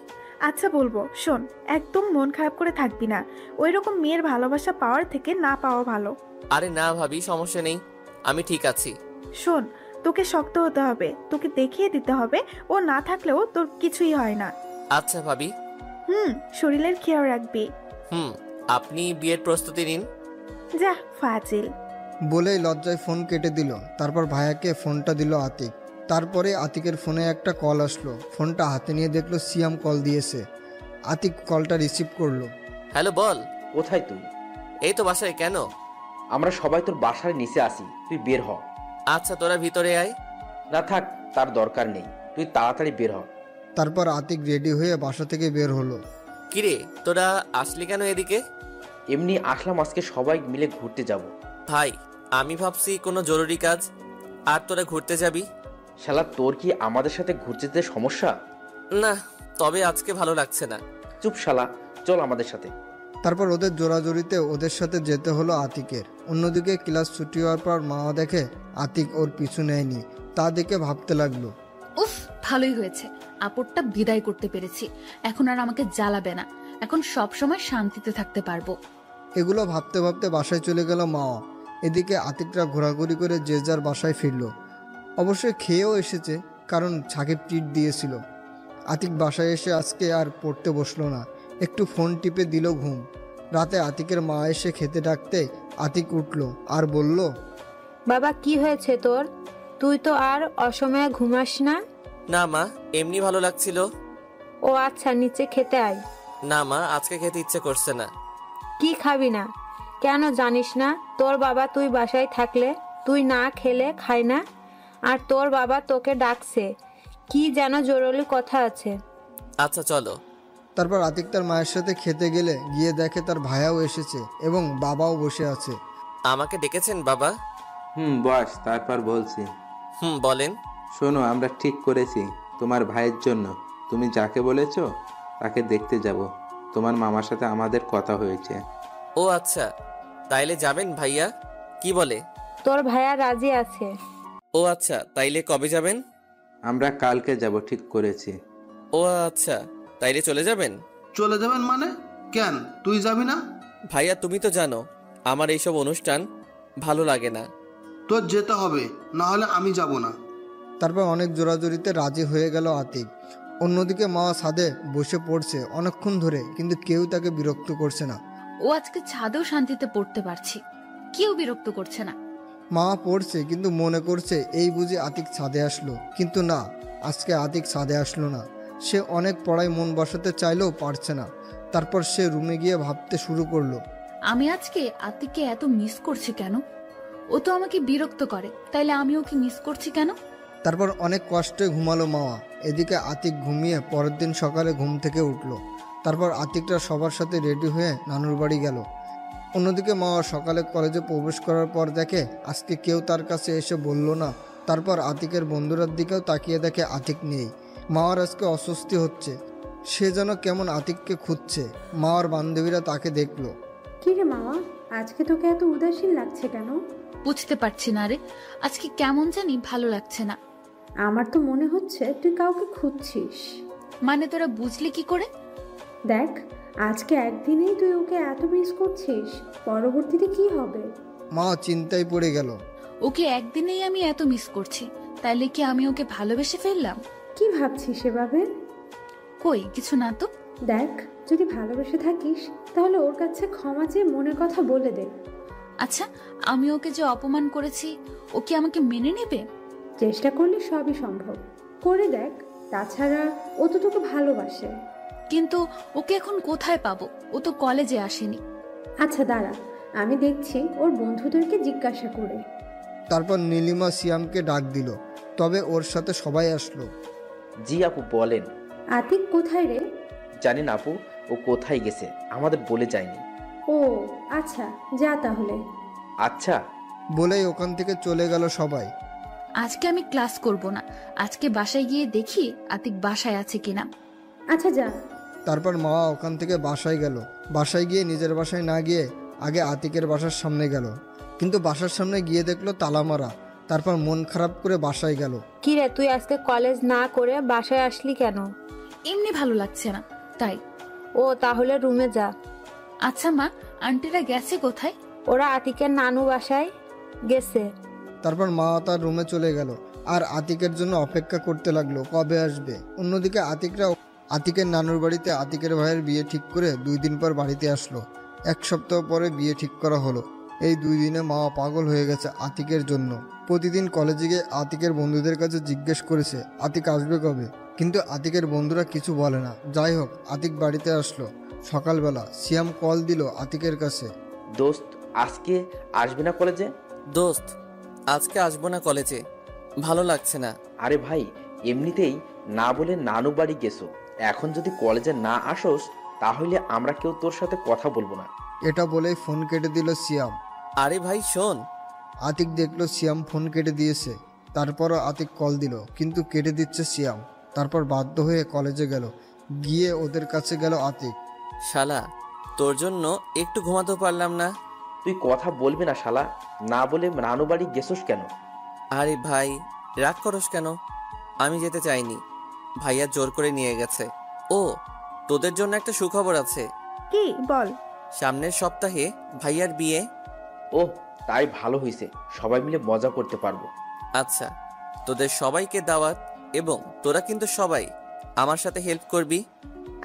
আচ্ছা বলবো, শোন, একদম মন খারাপ করে থাকবি না। ওই রকম মেয়ের ভালোবাসা পাওয়ার থেকে না পাওয়া ভালো।
আরে না ভাবি, সমস্যা নেই, আমি ঠিক আছি।
শোন, তোকে শক্ত হতে হবে, তোকে দেখিয়ে দিতে হবে ও না থাকলেও তোর কিছুই হয় না।
আচ্ছা ভাবি।
শরীরের খেয়াল রাখবি।
আপনি বিয়ের প্রস্তুতি নিন।
যা ফাজিল।
বলেই লজ্জায় ফোন কেটে দিল। তারপর ভাইয়াকে ফোনটা দিল আতিক। তারপরে আতিকের ফোনে একটা কল আসলো। ফোনটা হাতে নিয়ে দেখলো সিয়াম কল দিয়েছে। আতিক কলটা রিসিভ করলো।
হ্যালো, বল।
কোথায় তুই?
এই তো বাসায়। কেন?
আমরা সবাই তোর বাসার নিচে আসি, তুই বের হ।
আচ্ছা, তোরা ভিতরে আয়।
না থাক, তার দরকার নেই, তুই তাড়াতাড়ি বের হ।
তারপর আতিক রেডি হয়ে বাসা থেকে বের হলো।
কিরে, তোরা আসলি কেন এদিকে?
এমনি আসলাম, আজকে সবাই মিলে ঘুরতে যাব।
ভাই, আমি ভাবছি কোনো জরুরি কাজ, আর তোরা ঘুরতে যাবি।
শালা, তোর কি আমাদের সাথে ঘুরতে যেতে সমস্যা?
না, তবে আজকে ভালো লাগছে না।
চুপ শালা, চল আমাদের সাথে।
তারপর ওদের জোরাজোরিতে ওদের সাথে যেতে হলো আতিকের। অন্যদিকে ক্লাস ছুটি হওয়ার পর মা দেখে আতিক ওর পিছু নেয়নি, তা দেখে ভাবতে লাগলো,
উফ, ভালোই হয়েছে, আপদটা বিদায় করতে পেরেছি। এখন আর আমাকে জ্বালাবে না, এখন সব সময় শান্তিতে থাকতে পারবো।
এগুলো ভাবতে ভাবতে বাসায় চলে গেল মা। এদিকে আতিকরা ঘোরাঘুরি করে যে যার বাসায় ফিরল। অবশ্যই খেয়েও এসেছে, কারণ সাকিব ট্রিট দিয়েছিল। আতিক বাসায় এসে আজকে আর পড়তে বসলো না, একটু ফোন টিপে দিল ঘুম। রাতে আতিকের মা এসে খেতে ডাকতে আতিক উঠল আর বলল,
বাবা কি হয়েছে তোর? তুই তো আর অসময়ে ঘুমাস না।
না মা, এমনি ভালো লাগছিল।
ও আচ্ছা, নিচে খেতে আয়।
না মা, আজকে খেতে ইচ্ছে করছে না।
কি খাবি না? কেন জানিস না তোর বাবা তুই বাসায় থাকলে তুই না খেলে খায় না? আর তোর বাবা তোকে ডাকছে, কি যেন জরুরি কথা আছে।
আচ্ছা চলো।
তারপর আতিক তার মায়ের সাথে খেতে গেলে গিয়ে দেখে তার ভাইয়াও এসেছে এবং বাবাও বসে আছে।
আমাকে ডেকেছেন বাবা?
বস, তারপর বলছি।
বলেন।
শোনো, আমরা ঠিক করেছি তোমার ভাইয়ের জন্য তুমি যাকে বলেছো তাকে দেখতে যাব। তোমার মামার সাথে আমাদের কথা হয়েছে।
ও আচ্ছা, তাইলে যাবেন ভাইয়া? কি বলে?
তোর ভাইয়া রাজি আছে।
ও আচ্ছা, তাইলে কবে যাবেন?
আমরা কালকে যাব, ঠিক করেছি।
ও আচ্ছা, তাইলে চলে যাবেন?
চলে যাবেন মানে? কেন, তুই যাবি না?
ভাইয়া তুমি তো জানো আমার এইসব অনুষ্ঠান ভালো লাগে না।
তোর যেতে হবে, না হলে আমি যাব না।
তারপর অনেক জোরাজোরিতে রাজি হয়ে গেল আতিক। অন্যদিকে মা ছাদে বসে পড়ছে অনেকক্ষণ ধরে, কিন্তু কেউ তাকে বিরক্ত করছে না।
ও আজকে ছাদেও শান্তিতে পড়তে পারছি, কেউ বিরক্ত করছে না।
মা পড়ছে কিন্তু মনে করছে এই বুঝি আতিক ছাদে আসলো, কিন্তু না, আজকে আতিক ছাদে আসলো না। সে অনেক পড়ায় মন বসাতে চাইলেও পারছে না। তারপর সে রুমে গিয়ে ভাবতে শুরু করলো,
আমি আজকে আতিককে এত মিস করছি কেন? ও তো আমাকে বিরক্ত করে, তাইলে আমি ওকে মিস করছি কেন?
তারপর অনেক কষ্টে ঘুমালো মাওয়া। এদিকে আতিক ঘুমিয়ে পরের দিন সকালে ঘুম থেকে উঠল। তারপর আতিকটা সবার সাথে রেডি হয়ে নানুর বাড়ি গেল। অন্যদিকে মাওয়া সকালে কলেজে প্রবেশ করার পর দেখে আজকে কেউ তার কাছে এসে বলল না। তারপর আতিকের বন্ধুরার দিকেও তাকিয়ে দেখে আতিক নেই। মাওয়ার আজকে অস্বস্তি হচ্ছে, সে যেন কেমন আতিককে খুঁজছে। মাওয়ার বান্ধবীরা তাকে দেখলো।
কি রে মামা, আজকে তোকে এত উদাসীন লাগছে কেন?
বুঝতে পারছি না রে, আজকে কেমন জানি ভালো লাগছে না।
আমার তো মনে হচ্ছে তুই কাউকে খুঁজছিস।
মানে তোরা বুঝলি কি করে?
দেখ, আজকে একদিনেই তুই ওকে এত মিস করছিস, পরবর্তীতে কি হবে?
মা চিন্তায় পড়ে গেল।
ওকে একদিনেই আমি এত মিস করছি, তাইলে কি আমি ওকে ভালোবেসে ফেললাম?
কি ভাবছিস এভাবে?
কই কিছু না তো।
দেখ, যদি ভালোবেসে থাকিস তাহলে ওর কাছে ক্ষমা চেয়ে মনের কথা বলে দে।
আচ্ছা, আমি ওকে যে অপমান করেছি ও কি আমাকে মেনে নেবে?
চেষ্টা করলে সবই সম্ভব, করে দেখ। তাছাড়া ও তো তোকে ভালোবাসে।
কিন্তু ওকে এখন কোথায় পাবো? ও তো কলেজে আসেনি।
আচ্ছা দাঁড়া, আমি দেখছি ওর বন্ধুদেরকে জিজ্ঞাসা করে।
তারপর নীলিমা সিয়ামকে ডাক দিল, তবে ওর সাথে সবাই আসলো।
জি আপু বলেন।
আতিক কোথায় রে?
জানি না আপু, ও কোথায় গেছে আমাদের বলে যায়নি।
ও আচ্ছা, যা তাহলে।
আচ্ছা
বলেই ওখান থেকে চলে গেল সবাই।
আজকে আমি ক্লাস করব না, আজকে বাসায় গিয়ে দেখি আতিক বাসায় আছে কিনা।
আচ্ছা যা।
তারপর মা ওখান থেকে বাসায় গেল। বাসায় গিয়ে নিজের বাসায় না গিয়ে আগে আতিকের বাসার সামনে গেল, কিন্তু বাসার সামনে গিয়ে দেখলো তালা মারা। তারপর মন খারাপ করে বাসায় গেল।
কি রে, তুই আজকে কলেজ না করে বাসায় আসলি কেন?
এমনি ভালো লাগছে না তাই।
ও তাহলে রুমে যা।
আচ্ছা মা, আন্টিরা গেছে কোথায়?
ওরা আতিকের নানু বাসায় গেছে।
তারপর মা তার রুমে চলে গেল আর আতিকের জন্য অপেক্ষা করতে লাগলো কবে আসবে। অন্যদিকে আতিকের নানুর বাড়িতে আতিকের ভাইয়ের বিয়ে ঠিক করে 2 দিন পর বাড়িতে আসলো। 1 সপ্তাহ পরে বিয়ে ঠিক করা হলো। এই 2 দিনে মা পাগল হয়ে গেছে আতিকের জন্য। প্রতিদিন কলেজে গিয়ে আতিকের বন্ধুদের কাছে জিজ্ঞেস করেছে আতিক আসবে কবে, কিন্তু আতিকের বন্ধুরা কিছু বলে না। যাই হোক, আতিক বাড়িতে আসলো। সকালবেলা সিয়াম কল দিল আতিকের কাছে।
দোস্ত, আজকে আসবি না কলেজে?
দোস্ত, আজকে আসবো না কলেজে, ভালো লাগছে না।
আরে ভাই, এমনিতেই না বলে নানু বাড়ি গেছো, এখন যদি কলেজে না আসোস তাহলে আমরা কেউ তোর সাথে কথা বলবো না।
এটা বলেই ফোন কেটে দিল সিয়াম।
আরে ভাই শোন।
আতিক দেখলো সিয়াম ফোন কেটে দিয়েছে। তারপরও আতিক কল দিল, কিন্তু কেটে দিচ্ছে সিয়াম। তারপর বাধ্য হয়ে কলেজে গেল। গিয়ে ওদের কাছে গেল আতিক।
শালা, তোর জন্য একটু ঘুমাতেও পারলাম না।
তুই কথা বলবি না শালা, না বলে নানু বাড়ি গেছোস কেন?
আরে ভাই, রাগ করস কেন? আমি যেতে চাইনি, ভাইয়া জোর করে নিয়ে গেছে। ও, তোদের জন্য একটা সুখবর আছে।
কি বল?
সামনের সপ্তাহে ভাইয়ার বিয়ে।
ও তাই ভালো হয়েছে, সবাই মিলে মজা করতে পারবো।
আচ্ছা, তোদের সবাইকে দাওয়াত, এবং তোরা কিন্তু সবাই আমার সাথে হেল্প করবি।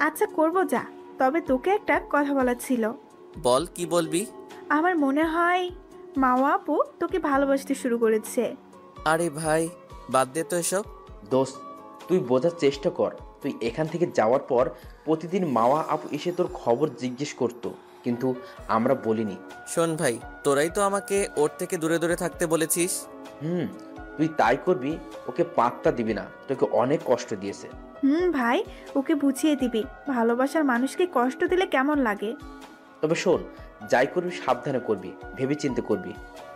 আচ্ছা করব, যা। তবে তোকে একটা কথা বলার ছিল।
বল, কি বলবি?
আমার মনে হয় মাওয়া আপু তোকে ভালোবাসতে শুরু করেছে।
আরে ভাই, বাদ দে তো এসব।
দোস্ত, তুই বোঝার চেষ্টা কর। তুই এখান থেকে যাওয়ার পর প্রতিদিন মাওয়া আপু এসে তোর খবর জিজ্ঞেস করতো, কিন্তু আমরা বলিনি।
শোন ভাই, তোরাই তো আমাকে ওর থেকে দূরে দূরে থাকতে বলেছিস।
তুই তাই করবি, ওকে পাত্তা দিবি না, তোকে অনেক কষ্ট দিয়েছে।
ভাই, ওকে বুঝিয়ে দিবি ভালোবাসার মানুষকে কষ্ট দিলে কেমন লাগে।
তবে শোন, যাই করবি সাবধানে করবি, ভেবে চিন্তে করবি।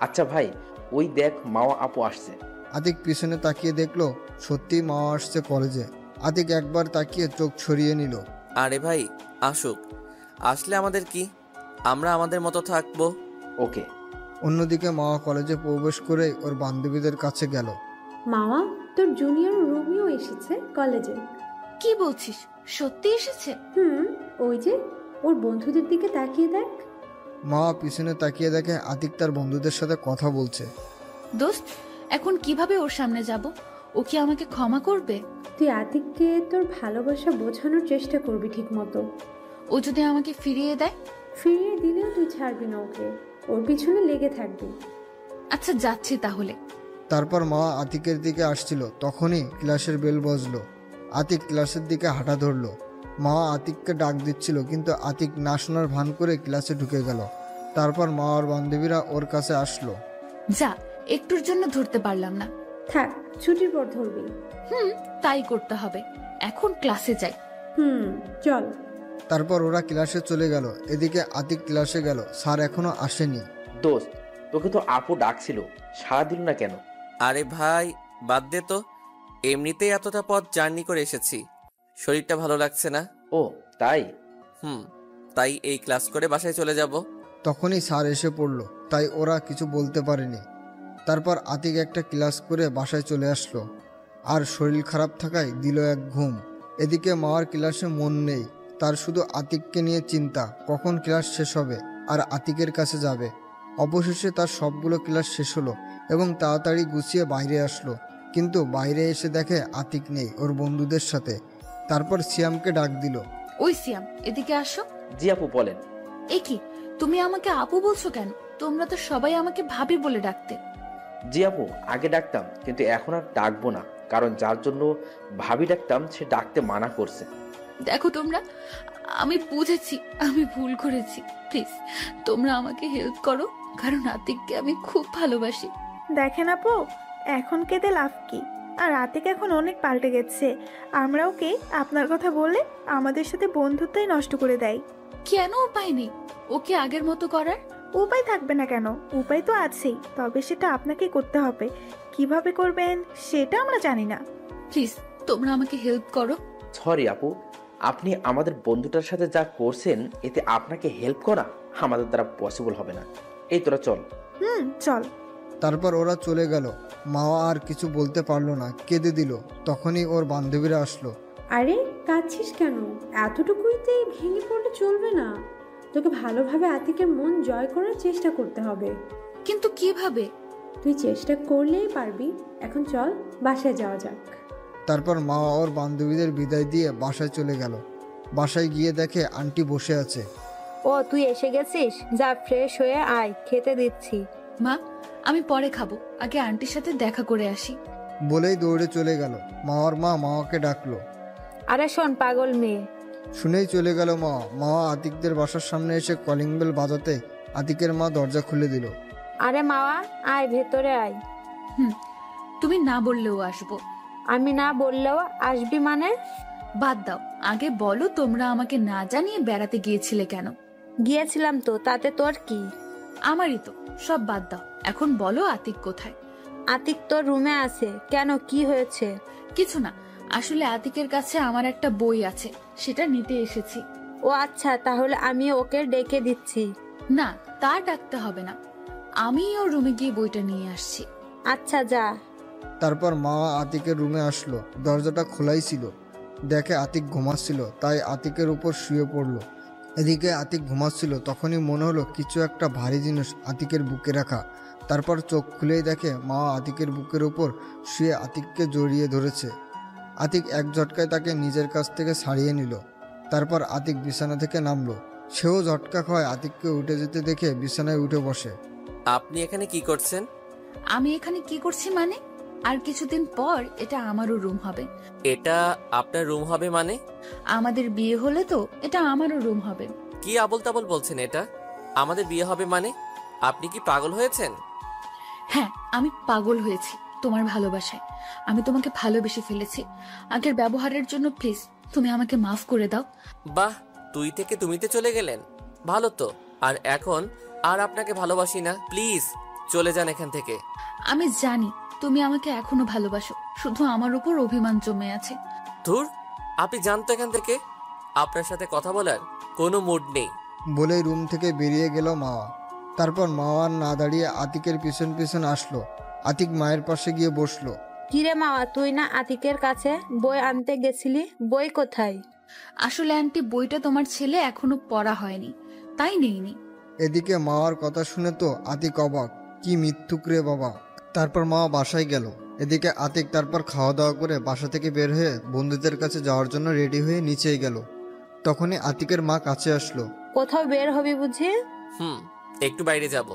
আচ্ছা ভাই, ওই দেখ মাওয়া আপু আসছে।
আতিক পিছনে তাকিয়ে দেখলো সত্যিই মাওয়া আসছে কলেজে। আতিক একবার তাকিয়ে চোখ সরিয়ে নিল।
আরে ভাই আসুক, আসলে আমাদের কি, আমরা আমাদের মতো থাকবো।
ওকে।
অন্যদিকে মাওয়া কলেজে প্রবেশ করে ওর বান্ধবীদের কাছে গেল।
মামা, তোর জুনিয়র রোমিও এসেছে কলেজে।
কি বলছিস, সত্যি এসেছে?
ওই যে ওর বন্ধুদের দিকে তাকিয়ে দেখ।
মাওয়া পিছনে তাকিয়ে দেখে আতিক তার বন্ধুদের সাথে কথা বলছে।
দোস্ত, এখন কিভাবে ওর সামনে যাব? ও কি আমাকে ক্ষমা করবে?
তুই আতিককে তোর ভালোবাসা বোঝানোর চেষ্টা করবি ঠিক মতো।
ও যদি আমাকে ফিরিয়ে দেয়?
ফিরিয়ে দিলেও তুই ছাড়বি না ওকে, ওর পিছনে লেগে থাকবি।
আচ্ছা যাচ্ছি তাহলে।
তারপর মাওয়া আতিকের দিকে আসছিল, তখনই ক্লাসের বেল বাজলো। আতিক ক্লাসের দিকে হাঁটা ধরলো। মাওয়া আতিককে ডাক দিচ্ছিল, কিন্তু আতিক না শোনার ভান করে ক্লাসে ঢুকে গেল। তারপর মাওয়ার বান্ধবীরা ওর কাছে আসলো।
যা, একটুর জন্য ধরতে পারলাম না।
থাক, ছুটির পর ধরবি।
তাই করতে হবে। এখন ক্লাসে যাই।
চল।
তারপর ওরা ক্লাসে চলে গেল। এদিকে আতিক ক্লাসে গেল, স্যার এখনো আসেনি।
দোস্ত, তোকে তো আপু ডাকছিল, সাড়া দিল না কেন?
আরে ভাই বাদ দে তো, এমনিতেই এতটা পথ জার্নি করে এসেছি, শরীরটা ভালো লাগছে না।
ও তাই?
তাই এই ক্লাস করে বাসায় চলে যাব।
তখনই স্যার এসে পড়লো, তাই ওরা কিছু বলতে পারেনি। তারপর আতিক একটা ক্লাস করে বাসায় চলে আসলো, আর শরীর খারাপ থাকায় দিল এক ঘুম। এদিকে মাওয়ার ক্লাসে মন নেই, তার শুধু আতিককে নিয়ে চিন্তা, কখন ক্লাস শেষ হবে আর আতিকের কাছে যাবে। অবশেষে তার সবগুলো ক্লাস শেষ হলো এবং তাড়াতাড়ি গুছিয়ে বাইরে আসলো, কিন্তু বাইরে এসে দেখে আতিক নেই ওর বন্ধুদের সাথে। তারপর সিয়ামকে ডাক দিল।
ওই সিয়াম, এদিকে আসো।
জি আপু বলেন।
এ কি, তুমি আমাকে আপু বলছো কেন? তোমরা তো সবাই আমাকে ভাবি বলে ডাকতে।
জি আপু, আগে ডাকতাম, কিন্তু এখন আর ডাকবো না, কারণ যার জন্য ভাবি ডাকতাম সে ডাকতে মানা করছে।
দেখো তোমরা, আমি বুঝেছি আমি ভুল করেছি। প্লিজ তোমরা আমাকে হেল্প করো, কারণ আতিককে আমি খুব ভালোবাসি।
দেখেন আপু, এখন কেঁদে লাভ কি? আর আতিক এখন অনেক পাল্টে গেছে। আমরা ওকে আপনার কথা বললে আমাদের সাথে বন্ধুত্বই নষ্ট করে দেয়।
কেন উপায় নেই ওকে আগের মতো করার?
উপায় থাকবে না কেন? উপায় তো আছেই, তবে সেটা আপনাকে করতে হবে। কিভাবে করবেন সেটা আমরা জানি না।
প্লিজ তোমরা আমাকে হেল্প করো।
সরি আপু, আপনি আমাদের বন্ধুটার সাথে যা করছেন, এতে আপনাকে হেল্প করা আমাদের দ্বারা পসিবল হবে না। এই তোরা চল।
চল।
তারপর ওরা চলে গেল। মাওয়া আর কিছু বলতে পারলো না, কেঁদে দিল। তখনই ওর বান্ধবীরা আসলো।
আরে কাঁদছিস কেন? এতটুকুইতে ভেঙে পড়লে চলবে না। তোকে ভালোভাবে আতিকের মন জয় করার চেষ্টা করতে হবে।
কিন্তু কিভাবে?
তুই চেষ্টা করলেই পারবি। এখন চল, বাসায় যাওয়া যাক।
তারপর মাওয়া ওর বান্ধবীদের বিদায় দিয়ে বাসায় চলে গেল। বাসায় গিয়ে দেখে আন্টি বসে আছে।
ও তুই এসে গেছিস? যা ফ্রেশ হয়ে আয়, খেতে দিচ্ছি।
মা, আমি পরে খাবো, আগে আন্টির সাথে দেখা করে আসি।
বলেই দৌড়ে চলে গেল। মাওয়ার মা মাওয়াকে ডাকলো।
আরে শোন পাগল মেয়ে।
শুনেই চলে গেল মাওয়া। মাওয়া আতিকদের বাসার সামনে এসে কলিং বেল বাজাতে আতিকের মা দরজা খুলে দিল।
আরে মাওয়া, আয় ভেতরে আয়।
তুমি না বললেও আসবো।
আমি না বললেও আসবি মানে?
বাদ দাও, আগে বলো তোমরা আমাকে না জানিয়ে বেড়াতে গিয়েছিলে কেন?
গিয়েছিলাম তো, তাতে তোর কি?
আমারই তো, সব বাদ দাও। এখন বলো আতিক কোথায়?
আতিক তোর রুমে আছে। কেন, কি হয়েছে?
কিছু না, আসলে আতিকের কাছে আমার একটা বই আছে, সেটা নিতে এসেছি।
ও আচ্ছা, তাহলে আমি ওকে ডেকে দিচ্ছি।
না, তা ডাকতে হবে না, আমি ওর রুমে গিয়ে বইটা নিয়ে আসছি।
আচ্ছা যা।
তারপর মাওয়া আতিকের রুমে আসলো। দরজাটা খোলাই ছিল। দেখে আতিক ঘুমাচ্ছিল, তাই আতিকের উপর শুয়ে পড়লো। এদিকে আতিক ঘুমাচ্ছিল, তখনই মনে হলো কিছু একটা ভারী জিনিস আতিকের বুকে রাখা। তারপর চোখ খুলেই দেখে মাওয়া আতিকের বুকের উপর শুয়ে আতিককে জড়িয়ে ধরেছে। আতিক এক ঝটকায় তাকে নিজের কাছ থেকে ছাড়িয়ে নিল। তারপর আতিক বিছানা থেকে নামলো। সেও ঝটকা খায় আতিককে উঠে যেতে দেখে বিছানায় উঠে বসে।
আপনি এখানে কি করছেন?
আমি এখানে কি করছি মানে? আর কিছুদিন পর এটা আমারও রুম হবে।
এটা আপনার রুম হবে মানে?
আমাদের বিয়ে হলে তো এটা আমারও রুম হবে।
কি আবল তাবল বলছেন? এটা আমাদের বিয়ে হবে মানে? আপনি কি পাগল হয়েছেন?
হ্যাঁ, আমি পাগল হয়েছি তোমার ভালোবাসায়। আমি তোমাকে ভালোবেসে ফেলেছি। আগের ব্যবহারের জন্য প্লিজ তুমি আমাকে মাফ করে দাও।
বাহ, তুই থেকে তুমিতে চলে গেলেন, ভালো তো। আর এখন আর আপনাকে ভালোবাসি না, প্লিজ চলে যান এখান থেকে।
আমি জানি তুমি আমাকে এখনো ভালোবাসো, শুধু আমার উপর অভিমান জমে আছে।
ধুর, আপনি জানতো এখান থেকে আপনার সাথে কথা বলার কোনো মুড নেই।
বলেই রুম থেকে বেরিয়ে গেল মাওয়া। তারপর মাওয়া না দাঁড়িয়ে আতিকের পিছন পিছন আসলো। আতিক মায়ের পাশে গিয়ে বসলো।
কিরে মাওয়া, তুই না আতিকের কাছে বই আনতে গেছিলি, বই কোথায়?
আসলে আন্টি, বইটা তোমার ছেলে এখনো পড়া হয়নি, তাই নেইনি।
এদিকে মাওয়ার কথা শুনে তো আতিক অবাক, কি মিথ্যুক রে বাবা। তারপর মাওয়া বাসায় গেল। এদিকে আতিক তারপর খাওয়া দাওয়া করে বাসা থেকে বের হয়ে বন্ধুদের কাছে যাওয়ার জন্য রেডি হয়ে নিচেই গেল। তখনই আতিকের মা কাছে আসলো।
কোথাও বের হবি বুঝি?
একটু বাইরে যাব।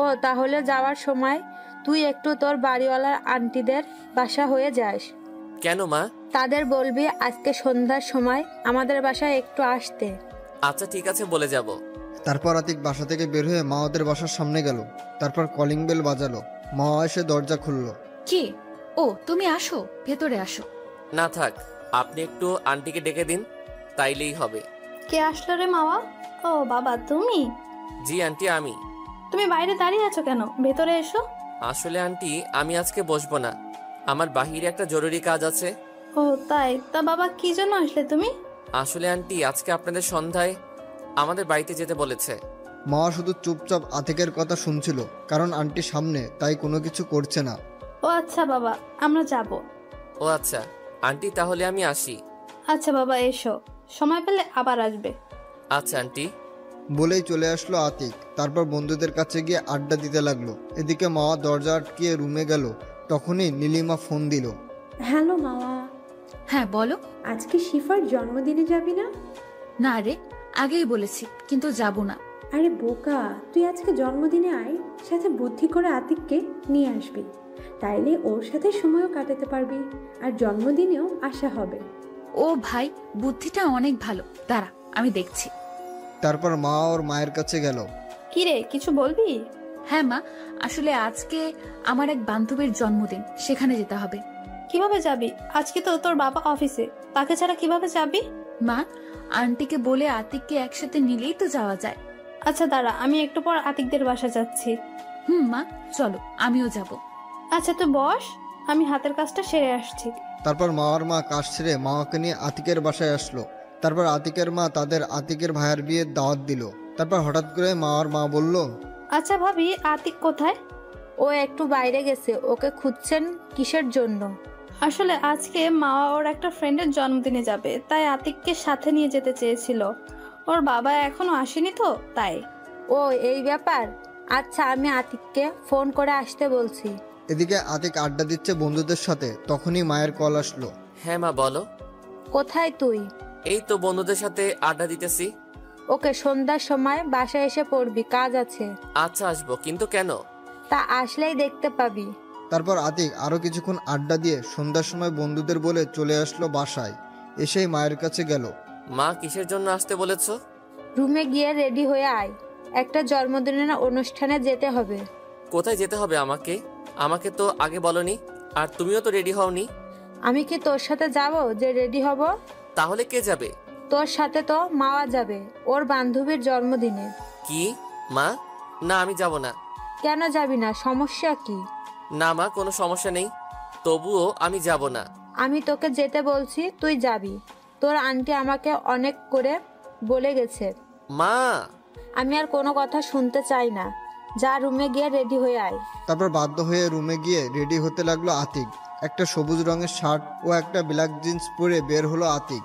ও, তাহলে যাওয়ার সময় তুই একটু তোর বাড়িওয়ালার আন্টিদের বাসা হয়ে যাস।
কেন মা?
তাদের বলবি আজকে সন্ধ্যার সময় আমাদের বাসায় একটু আসতে।
আচ্ছা ঠিক আছে, বলে যাব।
তারপর আতিক বাসা থেকে বের হয়ে মাওয়াদের বাসার সামনে গেল। তারপর কলিং বেল বাজালো। মাওয়া এসে দরজা খুললো।
কে? ও, তুমি আসো, ভেতরে আসো।
না থাক, আপনি একটু আন্টিকে ডেকে দিন, তাইলেই হবে।
কে আসলো রে মাওয়া? ও বাবা, তুমি?
জি আন্টি, আমি।
তুমি বাইরে দাঁড়িয়ে আছো কেন? ভেতরে এসো।
আসলে আন্টি, আমি আজকে বসবো না, আমার বাহিরে একটা জরুরি কাজ আছে।
ও তাই? তা বাবা, কি জন্য আসলে তুমি?
আসলে আন্টি, আজকে আপনাদের সন্ধ্যায় আমাদের বাড়িতে যেতে বলেছে।
মাওয়া শুধু চুপচাপ আতিকের কথা শুনছিল, কারণ আন্টি সামনে, তাই কোনো কিছু করছে না।
ও আচ্ছা বাবা, আমরা যাব।
ও আচ্ছা আন্টি, তাহলে আমি আসি।
আচ্ছা বাবা, এসো, সময় পেলে আবার আসবে।
আচ্ছা আন্টি।
বলেই চলে আসলো আতিক। তারপর বন্ধুদের কাছে গিয়ে আড্ডা দিতে লাগলো। এদিকে মাওয়া দরজা আটকিয়ে রুমে গেল। তখনই নীলিমা ফোন দিল।
হ্যালো মাওয়া।
হ্যাঁ বলো।
আজকে শিফার জন্মদিনে যাবি না?
না রে, আগেই বলেছি, কিন্তু যাব না।
আরে বোকা, তুই আজকে জন্মদিনে আয়, সাথে বুদ্ধি করে আতিককে নিয়ে আসবি, তাইলে ওর সাথে সময়ও কাটাতে পারবি আর জন্মদিনেও আসা হবে।
ও ভাই, বুদ্ধিটা অনেক ভালো, দাঁড়া আমি দেখছি।
তারপর মা ওর মায়ের কাছে গেল।
কি রে, কিছু বলবি?
হ্যাঁ মা, আসলে আজকে আমার এক বান্ধবীর জন্মদিন, সেখানে যেতে হবে।
কিভাবে যাবি? আজকে তো তোর বাবা অফিসে, তাকে ছাড়া কিভাবে যাবি?
মা, আন্টিকে বলে আতিককে একসাথে নিলেই তো যাওয়া যায়।
আচ্ছা দাঁড়া, আমি একটু পর আতিকদের বাসা যাচ্ছি।
মা চলো, আমিও যাব।
আচ্ছা তুই বস, আমি হাতের কাজটা সেরে আসছি।
তারপর মাওয়ার মা কাজ সেরে মাওয়াকে নিয়ে আতিকের বাসায় আসলো। তারপর আতিকের মা তাদের আতিকের ভাইয়ের বিয়ের দাওয়াত দিল। তারপর হঠাৎ করে মাওয়ার মা বলল,
আচ্ছা ভাবি, আতিক কোথায়?
ও একটু বাইরে গেছে, ওকে খুঁজছেন কিসের জন্য?
আসলে আজকে মাওয়া ওর একটা ফ্রেন্ডের জন্মদিনে যাবে, তাই আতিককে সাথে নিয়ে যেতে চেয়েছিল। ওর বাবা এখনো আসেনি তো, তাই।
ও এই ব্যাপার? আচ্ছা, আমি আতিককে ফোন করে আসতে বলছি।
এদিকে আতিক আড্ডা দিচ্ছে বন্ধুদের সাথে। তখনই মায়ের কল আসলো।
হ্যাঁ মা, বলো।
কোথায় তুই?
এই তো বন্ধুদের সাথে আড্ডা দিতেছি।
ওকে, সন্ধ্যার সময় বাসায় এসে পড়বি, কাজ আছে।
আচ্ছা আসবো, কিন্তু কেন?
তা আসলেই দেখতে পাবি।
তারপর আতিক আরো কিছুক্ষণ আড্ডা দিয়ে সন্ধ্যার সময় বন্ধুদের বলে চলে আসলো বাসায়। এসেই মায়ের কাছে গেল।
মা, কিসের জন্য আসতে বলেছো?
রুমে গিয়ে রেডি হয়ে আয়, একটা জন্মদিনের অনুষ্ঠানে যেতে হবে।
কোথায় যেতে হবে আমাকে? আমাকে তো আগে বলনি, আর তুমিও তো রেডি হওনি।
আমি কি তোর সাথে যাব যে রেডি হব?
তাহলে কে যাবে?
তোর সাথে তো মাওয়া যাবে, ওর বান্ধবীর জন্মদিনে।
কি মা? না, আমি যাব না।
কেন যাবি না? সমস্যা কি?
না মা, কোনো সমস্যা নেই, তবুও আমি যাব না।
আমি তোকে যেতে বলছি, তুই যাবি। তোর আন্টি আমাকে অনেক করে বলে গেছে।
মা,
আমি আর কোনো কথা শুনতে চাই না, যা রুমে গিয়ে রেডি হয়ে আয়।
তারপর বাধ্য হয়ে রুমে গিয়ে রেডি হতে লাগলো আতিক। একটা সবুজ রঙের শার্ট ও একটা ব্ল্যাক জিন্স পরে বের হলো আতিক।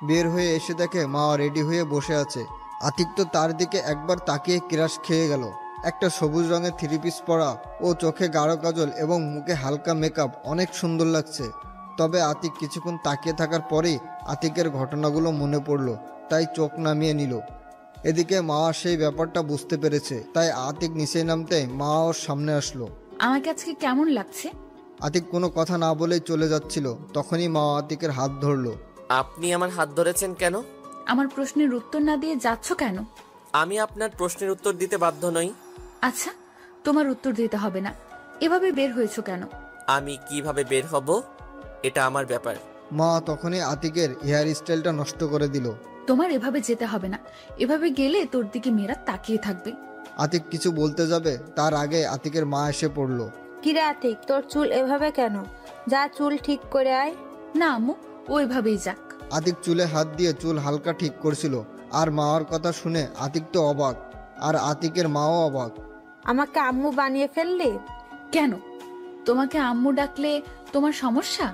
বের হয়ে এসে দেখে মা রেডি হয়ে বসে আছে। আতিক তো তার দিকে একবার তাকিয়ে ক্রাশ খেয়ে গেল। একটা সবুজ রঙের থ্রি পিস পরা ও চোখে গাঢ় কাজল এবং মুখে হালকা মেকআপ, অনেক সুন্দর লাগছে। তবে আতিক কিছুক্ষণ তাকিয়ে থাকার পরেই আতিকের ঘটনাগুলো মনে পড়লো, তাই চোখ নামিয়ে নিল। এদিকে মা সেই ব্যাপারটা বুঝতে পেরেছে, তাই আতিক নিচে নামতে মা ওর সামনে আসলো।
আমাকে আজকে কেমন লাগছে?
আতিক কোনো কথা না বলেই চলে যাচ্ছিল। তখনই মা আতিকের হাত ধরলো।
আপনি আমার হাত ধরেছেন কেন?
আমার প্রশ্নের উত্তর না দিয়ে যাচ্ছ কেন?
আমি আপনার প্রশ্নের উত্তর দিতে বাধ্য নই।
আচ্ছা, তোমার উত্তর দিতে হবে না। এভাবে বের হয়েছো কেন?
আমি কিভাবে বের হব, এটা আমার ব্যাপার।
মা তখনই আতিকের হেয়ার স্টাইলটা নষ্ট করে দিল।
তোমার এভাবে যেতে হবে না, এভাবে গেলে তোর দিকে মেয়েরা তাকিয়ে থাকবে।
আতিক কিছু বলতে যাবে, তার আগে আতিকের মা এসে পড়লো।
কিরে আতিক, তোর চুল এভাবে কেন? যা চুল ঠিক করে আয়।
না আম্মু, ওইভাবেই যাক।
আতিক চুলে হাত দিয়ে চুল হালকা ঠিক করছিল, আর মাওয়ার কথা শুনে আতিক তো অবাক, আর আতিকের মাও অবাক।
আমাকে আম্মু বানিয়ে ফেললি
কেন? তোমাকে আম্মু ডাকলে তোমার সমস্যা?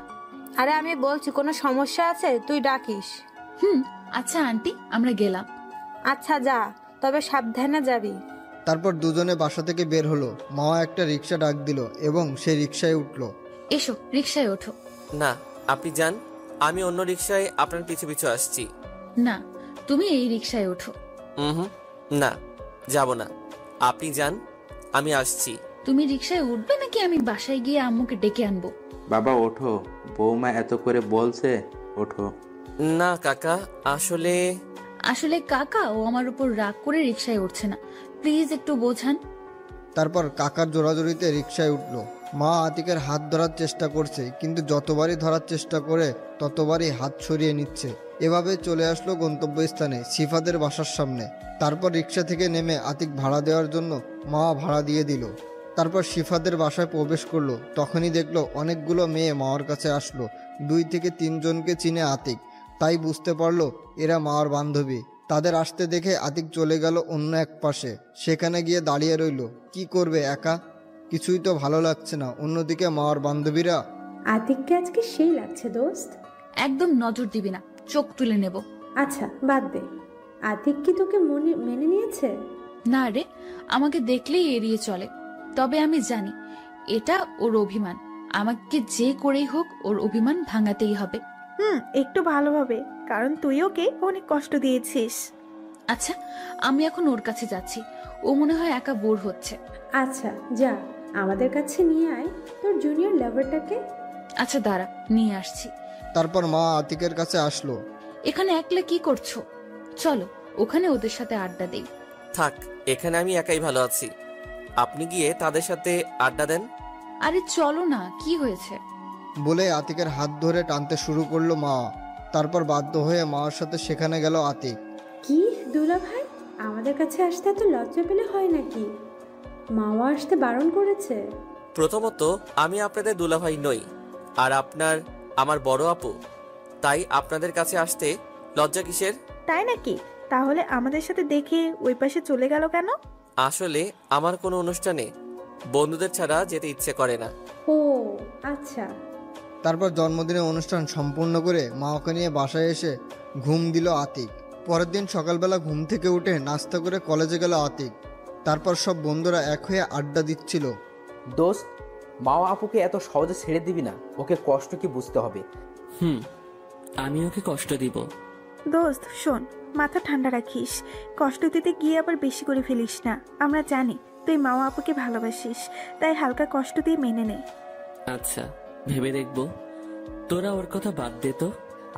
আরে আমি বলছি কোনো সমস্যা আছে? তুই ডাকিস।
আচ্ছা আন্টি, আমরা গেলাম।
আচ্ছা যা, তবে সাবধানে যাবি।
তারপর দুজনে বাসা থেকে বের হলো। মাওয়া একটা রিক্সা ডাক দিল এবং সেই রিক্সায় উঠলো।
এসো, রিক্সায় ওঠো।
না, আপনি যান, আমি অন্য রিক্সায় আপনার পিছু পিছু আসছি।
না, তুমি এই রিক্সায় ওঠো।
না, যাব না, আপনি যান, আমি আসছি।
তুমি রিক্সায় উঠবে নাকি আমি বাসায় গিয়ে আম্মুকে ডেকে আনবো?
বাবা ওঠো, বৌমা এত করে বলছে, ওঠো।
না কাকা, আসলে
কাকা ও আমার উপর রাগ করে রিক্সায় উঠছে না, প্লিজ একটু বোঝান।
তারপর কাকার জোরাজোরিতে রিক্সায় উঠলো। মা আতিকের হাত ধরার চেষ্টা করছে, কিন্তু যতবারই ধরার চেষ্টা করে ততবারই হাত সরিয়ে নিচ্ছে। এভাবে চলে আসলো গন্তব্যস্থানে, সিফাদের বাসার সামনে। তারপর রিক্সা থেকে নেমে আতিক ভাড়া দেওয়ার জন্য মা ভাড়া দিয়ে দিল। তারপর সিফাদের বাসায় প্রবেশ করলো। তখনই দেখলো অনেকগুলো মেয়ে মাওয়ার কাছে আসলো। 2 থেকে 3 জনকে চিনে আতিক, তাই বুঝতে পারলো এরা মাওয়ার বান্ধবী। তাদের আসতে দেখে আতিক চলে গেল অন্য এক পাশে, সেখানে গিয়ে দাঁড়িয়ে রইল। কি করবে একা? কিছুই তো ভালো লাগছে না। অন্যদিকে মাওয়ার বান্ধবীরা,
আতিককে আজকে সেই লাগছে দোস্ত।
একদম নজর দিবি না, চোখ তুলে নেব।
আচ্ছা বাদ দে, আতিক কি তোকে মেনে নিয়েছে?
না রে, আমাকে দেখলেই এড়িয়ে চলে। তবে আমি জানি এটা ওর অভিমান, আমাকে যে করেই হোক ওর অভিমান ভাঙাতেই হবে।
একটু ভালোভাবে, কারণ তুই ওকে অনেক কষ্ট দিয়েছিস।
আচ্ছা, আমি এখন ওর কাছে যাচ্ছি, ও মনে হয় একা বোর হচ্ছে।
আচ্ছা যা, আমাদের কাছে নিয়ে আয় তোর জুনিয়র লাভারটাকে।
আচ্ছা দাঁড়া, নিয়ে আসছি।
তারপর মা আতিকের কাছে আসলো।
এখানে একলা কি করছো? চলো ওখানে ওদের সাথে আড্ডা দেই।
থাক, এখানে আমি একাই ভালো আছি, আপনি গিয়ে তাদের সাথে আড্ডা দেন।
আরে চলো না, কি হয়েছে?
বলে আতিকের হাত ধরে টানতে শুরু করলো মা। তারপর বাধ্য হয়ে মার সাথে সেখানে গেল আতিক।
কি দুলা ভাই, আমাদের কাছে আসতে এত লজ্জা পেলে হয় নাকি? মাও আসতে বারণ করেছে।
প্রথমত আমি আপনাদের দুলাভাই নই, আর আপনার আমার বড় আপু, তাই আপনাদের কাছে আসতে লজ্জা কিসের?
তাই নাকি? তাহলে আমাদের সাথে দেখে ওই পাশে চলে গেল কেন?
আসলে আমার কোনো অনুষ্ঠানে বন্ধুদের ছাড়া যেতে ইচ্ছে করে না।
ও আচ্ছা।
তারপর জন্মদিনের অনুষ্ঠান সম্পূর্ণ করে মা ওকে নিয়ে বাসায় এসে ঘুম দিল আতিক। পরের দিন সকালবেলা ঘুম থেকে উঠে নাস্তা করে কলেজে গেল আতিক। তারপর সব বন্ধুরা এক হয়ে আড্ডা দিচ্ছিল।
দোস্ত, মাও আপুকে এত সহজে ছেড়ে দিবি না, ওকে কষ্ট কি বুঝতে হবে।
আমি ওকে কষ্ট দিব?
দোস্ত শোন, মাথা ঠান্ডা রাখিস, কষ্ট দিতে গিয়ে আবার বেশি করে ফেলিস না। আমরা জানি তুই মাও আপুকে ভালোবাসিস, তাই হালকা কষ্ট দিয়ে মেনে নে।
আচ্ছা, ভেবে দেখবো। তোরা ওর কথা বাদ দে তো।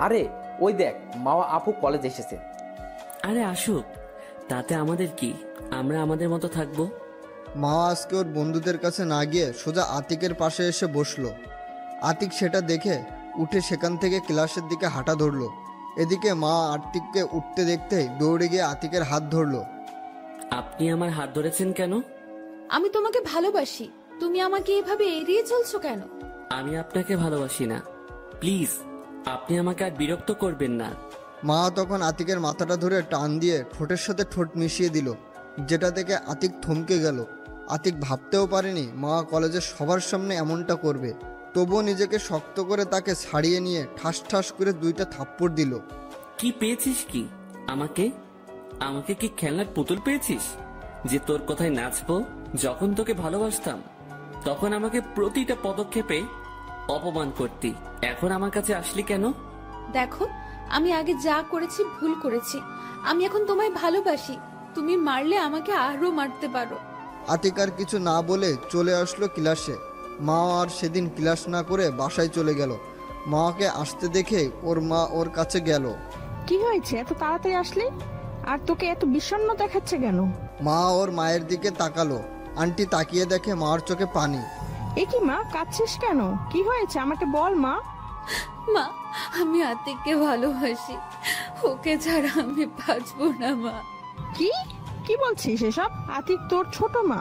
আরে ওই দেখ, মাওয়া আপু কলেজ এসেছে।
আরে আসুক, তাতে আমাদের কি, আমরা আমাদের মতো থাকবো।
মা আজকে ওর বন্ধুদের কাছে না গিয়ে সোজা আতিকের পাশে এসে বসলো। আতিক সেটা দেখে উঠে সেখান থেকে ক্লাসের দিকে হাঁটা ধরলো। এদিকে মা আতিককে উঠতে দেখতে দৌড়ে গিয়ে আতিকের হাত ধরলো।
আপনি আমার হাত ধরেছেন কেন?
আমি তোমাকে ভালোবাসি, তুমি আমাকে এভাবে এড়িয়ে চলছো কেন?
আমি আপনাকে ভালোবাসি না, প্লিজ আপনি আমাকে আর বিরক্ত করবেন না।
মা তখন আতিকের মাথাটা ধরে টান দিয়ে ঠোঁটের সাথে ঠোঁট মিশিয়ে দিল, যেটা থেকে আতিক থমকে গেল। আতিক ভাবতেও পারেনি মা কলেজের সবার সামনে এমনটা করবে। তবুও নিজেকে শক্ত করে তাকে ছাড়িয়ে নিয়ে ঠাস ঠাস করে 2টা থাপ্পড় দিল।
কি পেয়েছিস কি? আমাকে আমাকে কি খেলনার পুতুল পেয়েছিস যে তোর কথায় নাচবো? যখন তোকে ভালোবাসতাম তখন আমাকে প্রতিটা পদক্ষেপে অপমান করতি, এখন আমার কাছে আসলি কেন?
দেখো, আমি আগে যা করেছি ভুল করেছি, আমি এখন তোমায় ভালোবাসি, তুমি মারলে আমাকে আরো মারতে পারো।
আতিক আর কিছু না বলে চলে আসলো ক্লাসে। মা আর সেদিন ক্লাস না করে বাসায় চলে গেল। মাকে আসতে দেখে ওর মা ওর কাছে গেল।
কি হয়েছে, এত তাড়াতাড়ি আসলি? আর তোকে এত বিষণ্ণ দেখাচ্ছে কেন?
মা ওর মায়ের দিকে তাকালো। আন্টি তাকিয়ে দেখে মার চোখে পানি।
এ কি মা, কাঁদছিস কেন? কি হয়েছে আমাকে বল মা।
মা, আমি আতিককে ভালোবাসি, ওকে ছাড়া আমি বাঁচবো না মা।
কি কি বলছিস এসব? আতিক তোর ছোট মা,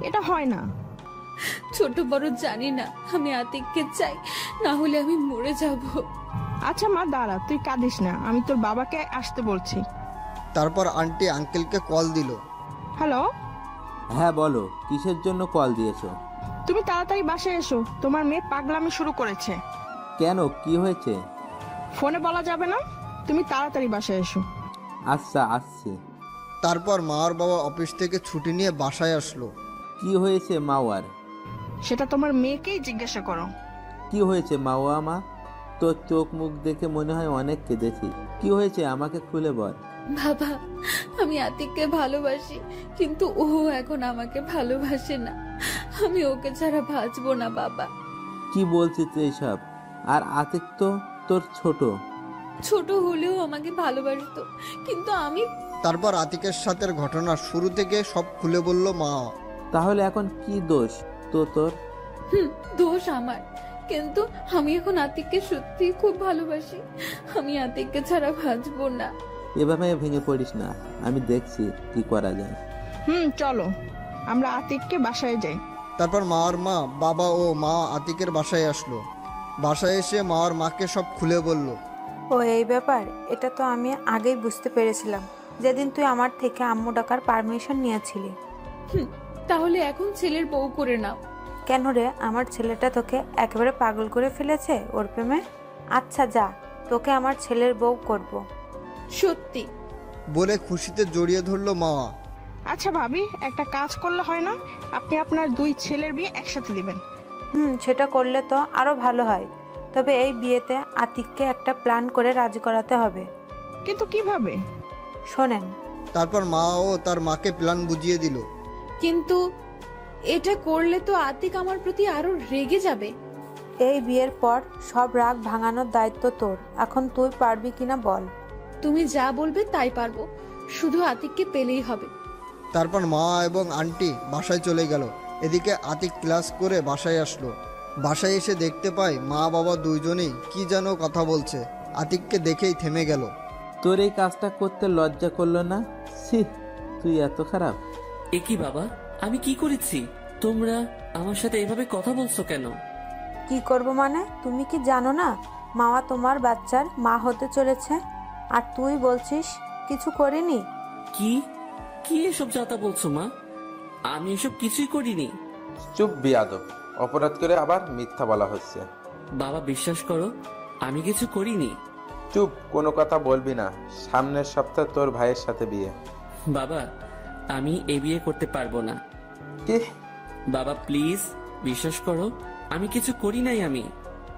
এটা হয় না।
ছোট বড় জানি না, আমি আতিককে চাই, না হলে আমি মরে যাব।
আচ্ছা মা দাঁড়া, তুই কাঁদিস না, আমি তোর বাবাকে আসতে বলছি।
তারপর আন্টি আঙ্কেলকে কল দিল।
হ্যালো।
হ্যাঁ বলো, কিসের জন্য কল দিয়েছো?
তুমি তাড়াতাড়ি বাসায় এসো, তোমার মেয়ে পাগলামি শুরু করেছে।
কেন, কি হয়েছে?
ফোনে বলা যাবে না, তুমি তাড়াতাড়ি বাসায় এসো।
আচ্ছা আসছি।
তারপর মাওয়ার বাবা অফিস থেকে ছুটি নিয়ে বাসায় আসলো।
কি হয়েছে মাওয়ার?
সেটা তোমার মেয়েকেই জিজ্ঞাসা করো।
কি হয়েছে মাওয়া মা? তোর চোখ মুখ দেখে মনে হয় অনেক কেঁদেছি। কি হয়েছে আমাকে খুলে বল।
বাবা, আমি আতিককে ভালোবাসি, কিন্তু ও এখন আমাকে ভালোবাসে না। আমি ওকে ছাড়া বাঁচবো না বাবা।
কি বলছিস এইসব? আর আতিক তো তোর ছোট।
ছোট হলেও আমাকে ভালোবাসতো, কিন্তু আমি।
তারপর আতিকের সাথে ঘটনা শুরু থেকে সব খুলে বলল মা।
তাহলে এখন কি দোষ তোর?
দোষ আমার, কিন্তু আমি এখন আতিককে সত্যি খুব ভালোবাসি। আমি আতিককে ছাড়া বাঁচবো না।
এভাবে ভেঙে পড়িস না, আমি দেখছি কি করা যায়।
চলো আমরা আতিককে বাসায় যাই।
তারপর মাওয়ার মা, বাবা ও মা আতিকের বাসায় আসলো। বাসায় এসে মাওয়ার মাকে সব খুলে বলল।
ও এই ব্যাপার, এটা তো আমি আগেই বুঝতে পেরেছিলাম, যেদিন তুই আমার থেকে আম্মু ডাকার পারমিশন নিয়েছিলি।
তাহলে এখন ছেলের বউ করে নাও।
কেন রে, আমার ছেলেটা তোকে একেবারে পাগল করে ফেলেছে ওর প্রেমে? আচ্ছা যা, তোকে আমার ছেলের বউ করব।
সত্যি
বলে খুশিতে জড়িয়ে ধরলো মাওয়া।
আচ্ছা ভাবি, একটা কাজ করলে হয় না? আপনি আপনার দুই ছেলের বিয়ে একসাথে দিবেন।
সেটা করলে তো আরো ভালো হয়। তবে এই বিয়েতে আতিককে একটা প্ল্যান করে রাজি করাতে হবে।
কিন্তু কিভাবে?
শোনেন।
তারপর মা ও তার মাকে প্ল্যান বুঝিয়ে দিল।
কিন্তু এটা করলে তো আতিক আমার প্রতি আরো রেগে যাবে।
এই বিয়ের পর সব রাগ ভাঙানোর দায়িত্ব তোর। এখন তুই পারবি কিনা বল।
তুমি যা বলবে তাই পারবো, শুধু আতিককে পেলেই হবে।
তারপর মা এবং আন্টি বাসায় চলে গেল। এদিকে আতিক ক্লাস করে বাসায় আসলো। বাসায় এসে দেখতে পায় মা বাবা দুইজনেই কি যেন কথা বলছে। আতিককে দেখেই থেমে গেল।
তোর এই কাজটা করতে লজ্জা করলো না? ছি, তুই এত খারাপ।
এ কি বাবা, আমি কি করেছি? তোমরা আমার সাথে এভাবে কথা বলছো কেন?
কি করব মানে? তুমি কি জানো না মামা তোমার বাচ্চার মা হতে চলেছে, আর তুই বলছিস কিছু করিনি?
কি কি এসব যাতা বলছো মা? আমি এসব কিছুই করিনি।
চুপ বিয়াদব, অপরাধ করে আবার মিথ্যা বলা হচ্ছে।
বাবা বিশ্বাস করো, আমি কিছু করিনি।
চুপ, কোনো কথা বলবি না। সামনের সপ্তাহে তোর ভাইয়ের সাথে বিয়ে।
বাবা, আমি এই বিয়ে করতে পারবো না।
কি?
বাবা প্লিজ বিশ্বাস করো, আমি কিছু করি নাই।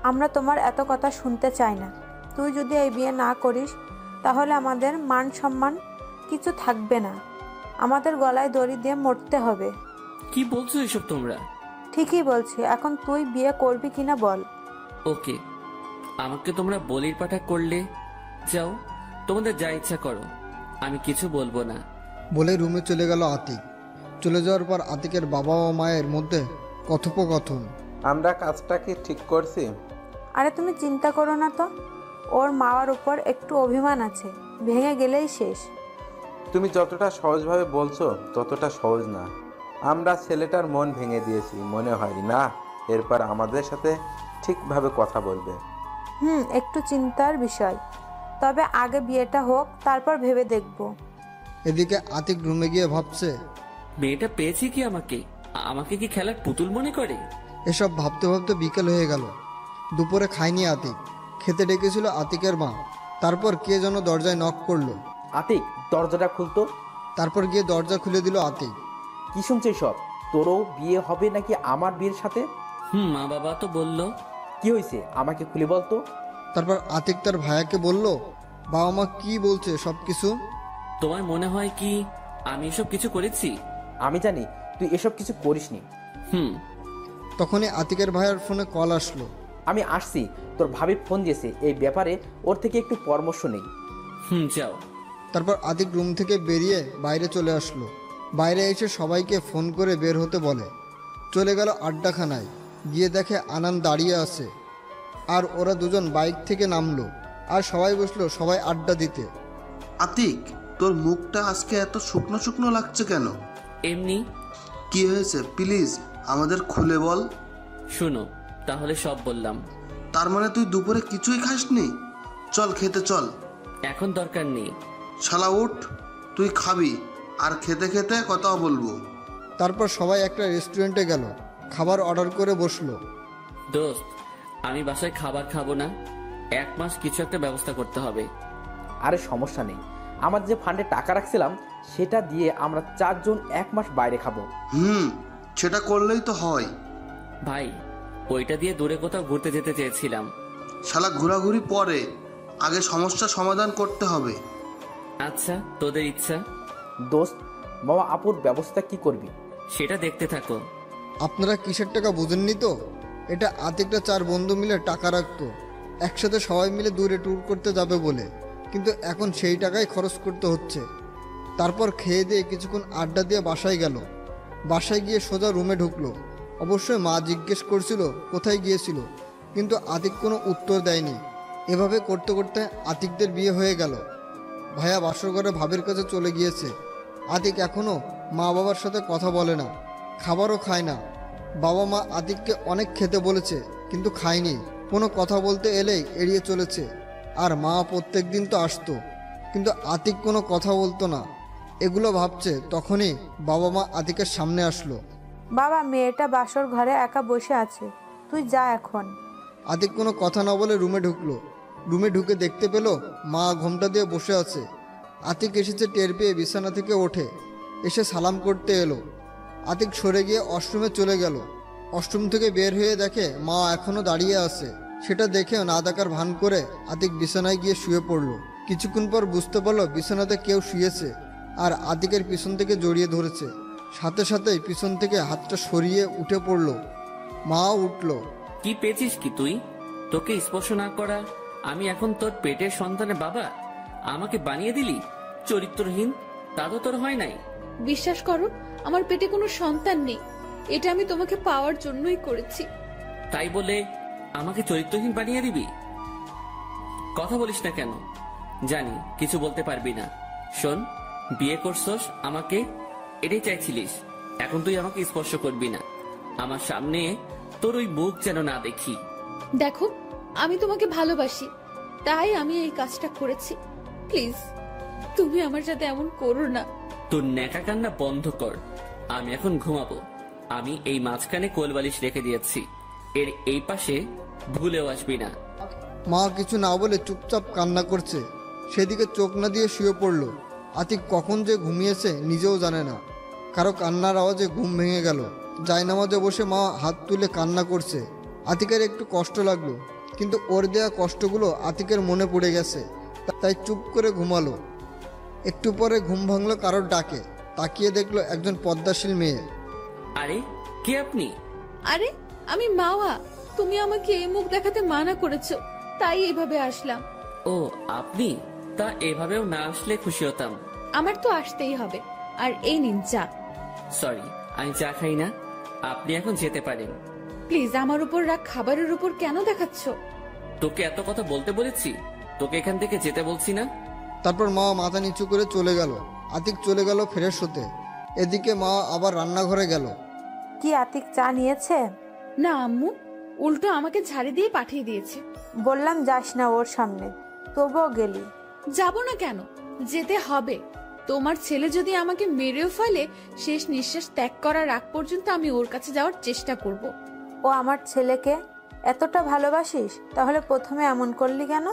আমরা তোমার এত কথা শুনতে চাই না। তুই যদি এই বিয়ে না করিস তাহলে আমাদের মান সম্মান কিছু থাকবে না। আমাদের গলায় দড়ি দিয়ে মরতে হবে।
কি বলছো এসব তোমরা?
ঠিকই বলছি। এখন তুই বিয়ে করবি কিনা বল।
ওকে, আমাকে তোমরা বলির পাঠা করলে যাও, তোমাদের যা ইচ্ছা করো, আমি কিছু বলবো না।
বলে রুমে চলে গেল আতিক। চলে যাওয়ার পর আতিকের বাবা ও মায়ের মধ্যে কথোপকথন।
আমরা কাজটা কি ঠিক করছি?
আরে তুমি চিন্তা করো না তো, ওর মাওয়ার উপর একটু অভিমান আছে, ভেঙে গেলেই শেষ।
তুমি যতটা সহজভাবে বলছো ততটা সহজ না। আমরা ছেলেটার মন ভেঙে দিয়েছি মনে হয় না। এরপর আমাদের সাথে ঠিকভাবে কথা বলবে।
একটু চিন্তার বিষয়। তবে আগে বিয়েটা হোক, তারপর ভেবে দেখব।
এদিকে আতিক রুমে গিয়ে ভাবছে,
মেয়েটা পেয়েছে কি আমাকে কি খেলার পুতুল মনে করে?
এসব ভাবতে ভাবতে বিকেল হয়ে গেল। দুপুরে খায়নি আতিক। খেতে ডেকেছিল আতিকের মা। তারপর কে যেন দরজায় নক করলো।
আতিক, দরজাটা খুলতো।
তারপর গিয়ে দরজা খুলে দিল আতিক।
কি শুনছিস সব? তোরও বিয়ে হবে নাকি আমার বিয়ের সাথে?
মা বাবা তো বললো।
কি হয়েছে আমাকে খুলে বলতো।
তারপর আতিক তার ভাইয়াকে বলল, বাবা মা কি বলছে সবকিছু।
তোমার মনে হয় কি আমি এসব কিছু করেছি?
আমি জানি তুই এসব কিছু করিসনি।
তখনই আতিকের ভাইয়ের ফোনে কল আসলো।
আমি আসছি, তোর ভাবি ফোন দিয়েছে, এই ব্যাপারে ওর থেকে একটু পরামর্শ নেই।
যাও।
তারপর আতিক রুম থেকে বেরিয়ে বাইরে চলে আসলো। বাইরে এসে সবাইকে ফোন করে বের হতে বলে। চলে গেল আড্ডাখানায়। গিয়ে দেখে আনান দাঁড়িয়ে আছে, আর ওরা দুজন বাইক থেকে নামলো, আর সবাই বসলো সবাই আড্ডা দিতে।
আতিক, তোর মুখটা আজকে এত শুকনো শুকনো লাগছে কেন?
এমনি।
কি হয়েছে প্লিজ আমাদের খুলে বল।
শুনো, তাহলে সব বললাম।
তার মানে তুই দুপুরে কিছুই খাসনি? চল খেতে চল।
এখন দরকার নেই।
শালা উঠ, তুই খাবি আর খেতে খেতে কথাও বলবো।
তারপর সবাই একটা রেস্টুরেন্টে গেল, খাবার অর্ডার করে বসলো।
দোস্ত, আমি বাসায় খাবার খাবো না, 1 মাস কিছু একটা ব্যবস্থা করতে হবে।
আরে সমস্যা নেই, আমার যে ফান্ডে টাকা রাখছিলাম সেটা দিয়ে আমরা 4 জন 1 মাস বাইরে খাবো।
সেটা করলেই তো হয়।
ভাই, ওইটা দিয়ে দূরে কোথাও ঘুরতে যেতে চেয়েছিলাম।
শালা ঘোরাঘুরি পরে, আগে সমস্যা সমাধান করতে হবে।
আচ্ছা, তোদের ইচ্ছা।
দোস্ত, মামা আপুর ব্যবস্থা কি করবি?
সেটা দেখতে থাকো।
আপনারা কিসের টাকা বুঝেননি তো? এটা আতিকরা 4 বন্ধু মিলে টাকা রাখতো একসাথে সবাই মিলে দূরে ট্যুর করতে যাবে বলে, কিন্তু এখন সেই টাকাই খরচ করতে হচ্ছে। তারপর খেয়ে দিয়ে কিছুক্ষণ আড্ডা দিয়ে বাসায় গেল। বাসায় গিয়ে সোজা রুমে ঢুকলো। অবশ্যই মা জিজ্ঞেস করছিল কোথায় গিয়েছিল, কিন্তু আতিক কোনো উত্তর দেয়নি। এভাবে করতে করতে আতিকদের বিয়ে হয়ে গেল। ভাইয়া বাসর ঘরে ভাবের কাছে চলে গিয়েছে। আতিক এখনও মা বাবার সাথে কথা বলে না, খাবারও খায় না। বাবা মা আতিককে অনেক খেতে বলেছে, কিন্তু খায়নি। কোনো কথা বলতে এলেই এড়িয়ে চলেছে। আর মা প্রত্যেক দিন তো আসতো, কিন্তু আতিক কোনো কথা বলতো না। এগুলো ভাবছে, তখনই বাবা মা আতিকের সামনে আসলো।
বাবা, মেয়েটা বাসর ঘরে একা বসে আছে, তুই যা এখন।
আতিক কোনো কথা না বলে রুমে ঢুকলো। রুমে ঢুকে দেখতে পেল মা ঘোমটা দিয়ে বসে আছে। আতিক এসেছে টের পেয়ে বিছানা থেকে ওঠে, এসে সালাম করতে এলো। আতিক সরে গিয়ে ওয়াশরুমে চলে গেল। ওয়াশরুম থেকে বের হয়ে দেখে মা এখনও দাঁড়িয়ে আছে। সেটা দেখেও না দেখার ভান করে আতিক বিছানায় গিয়ে শুয়ে পড়ল। কিছুক্ষণ পর বুঝতে পারলো বিছানাতে কেউ শুয়েছে আর আতিকের পিছন থেকে জড়িয়ে ধরেছে। সাথে সাথেই পিছন থেকে হাতটা সরিয়ে উঠে পড়ল। মা উঠল।
কি পেয়েছিস কি তুই? তোকে স্পর্শ না করা আমি এখন তোর পেটের সন্তানের বাবা? আমাকে বানিয়ে দিলি চরিত্রহীন। তা তো তোর হয় নাই।
বিশ্বাস করো, আমার পেটে কোনো সন্তান নেই। এটা আমি তোমাকে পাওয়ার জন্যই করেছি।
তাই বলে আমাকে চরিত্রহীন বানিয়ে দিবি? কথা বলিস না কেন? জানি কিছু বলতে পারবি না। শোন, বিয়ে করছস আমাকে, এটাই চাইছিলিস। এখন তুই আমাকে স্পর্শ করবি না। আমার সামনে তোর ওই মুখ যেন না দেখি।
দেখো, আমি তোমাকে ভালোবাসি, তাই আমি এই কাজটা করেছি। প্লিজ, তুমি আমার সাথে এমন করো না।
তোর ন্যাকা কান্না বন্ধ কর। আমি এখন ঘুমাবো। আমি এই মাঝখানে কোলবালিশ রেখে দিয়েছি, এর এই পাশে ভুলেও আসবি না।
মা কিছু না বলে চুপচাপ কান্না করছে। সেদিকে চোখ না দিয়ে শুয়ে পড়ল। আতিক কখন যে ঘুমিয়েছে নিজেও জানে না। কারো কান্নার আওয়াজে ঘুম ভেঙে গেল। জায়নামাজে বসে মা হাত তুলে কান্না করছে। আতিকের একটু কষ্ট লাগলো, কিন্তু ওর দেয়া কষ্টগুলো আতিকের মনে পড়ে গেছে, তাই চুপ করে ঘুমালো। একটু পরে ঘুম ভাঙলো কারোর ডাকে। তাকিয়ে দেখলো একজন পদ্মাশীল মেয়ে।
আরে, কে আপনি?
আরে, আমি মাওয়া। তুমি আমাকে এই মুখ দেখাতে মানা করেছো, তাই এইভাবে আসলাম।
ও আপনি? তা এভাবেও না আসলে খুশি হতাম।
আমার তো আসতেই হবে। আর এই নিন চা।
সরি, আমি চা খাই না। আপনি এখন যেতে পারেন।
প্লিজ, আমার উপর রাগ খাবারের উপর কেন দেখাচ্ছ?
তোকে এত কথা বলতে বলেছি? তোকে এখান থেকে যেতে বলছি না?
তারপর মা মাথা নিচু করে চলে গেল। আতিক চলে গেল ফ্রেশ হতে। এদিকে মা আবার রান্নাঘরে গেল।
কি আতিক চা নিয়েছে?
না আম্মু, উল্টো আমাকে ঝাড়ি দিয়ে পাঠিয়ে দিয়েছে।
বললাম যাস না ওর সামনে, তবুও গেলি।
যাব না কেন? যেতে হবে। তোমার ছেলে যদি আমাকে মেরেও ফেলে, শেষ নিঃশ্বাস ত্যাগ করার আগ পর্যন্ত আমি ওর কাছে যাওয়ার চেষ্টা করব।
ও আমার ছেলেকে এতটা ভালোবাসিস, তাহলে প্রথমে এমন করলি কেন?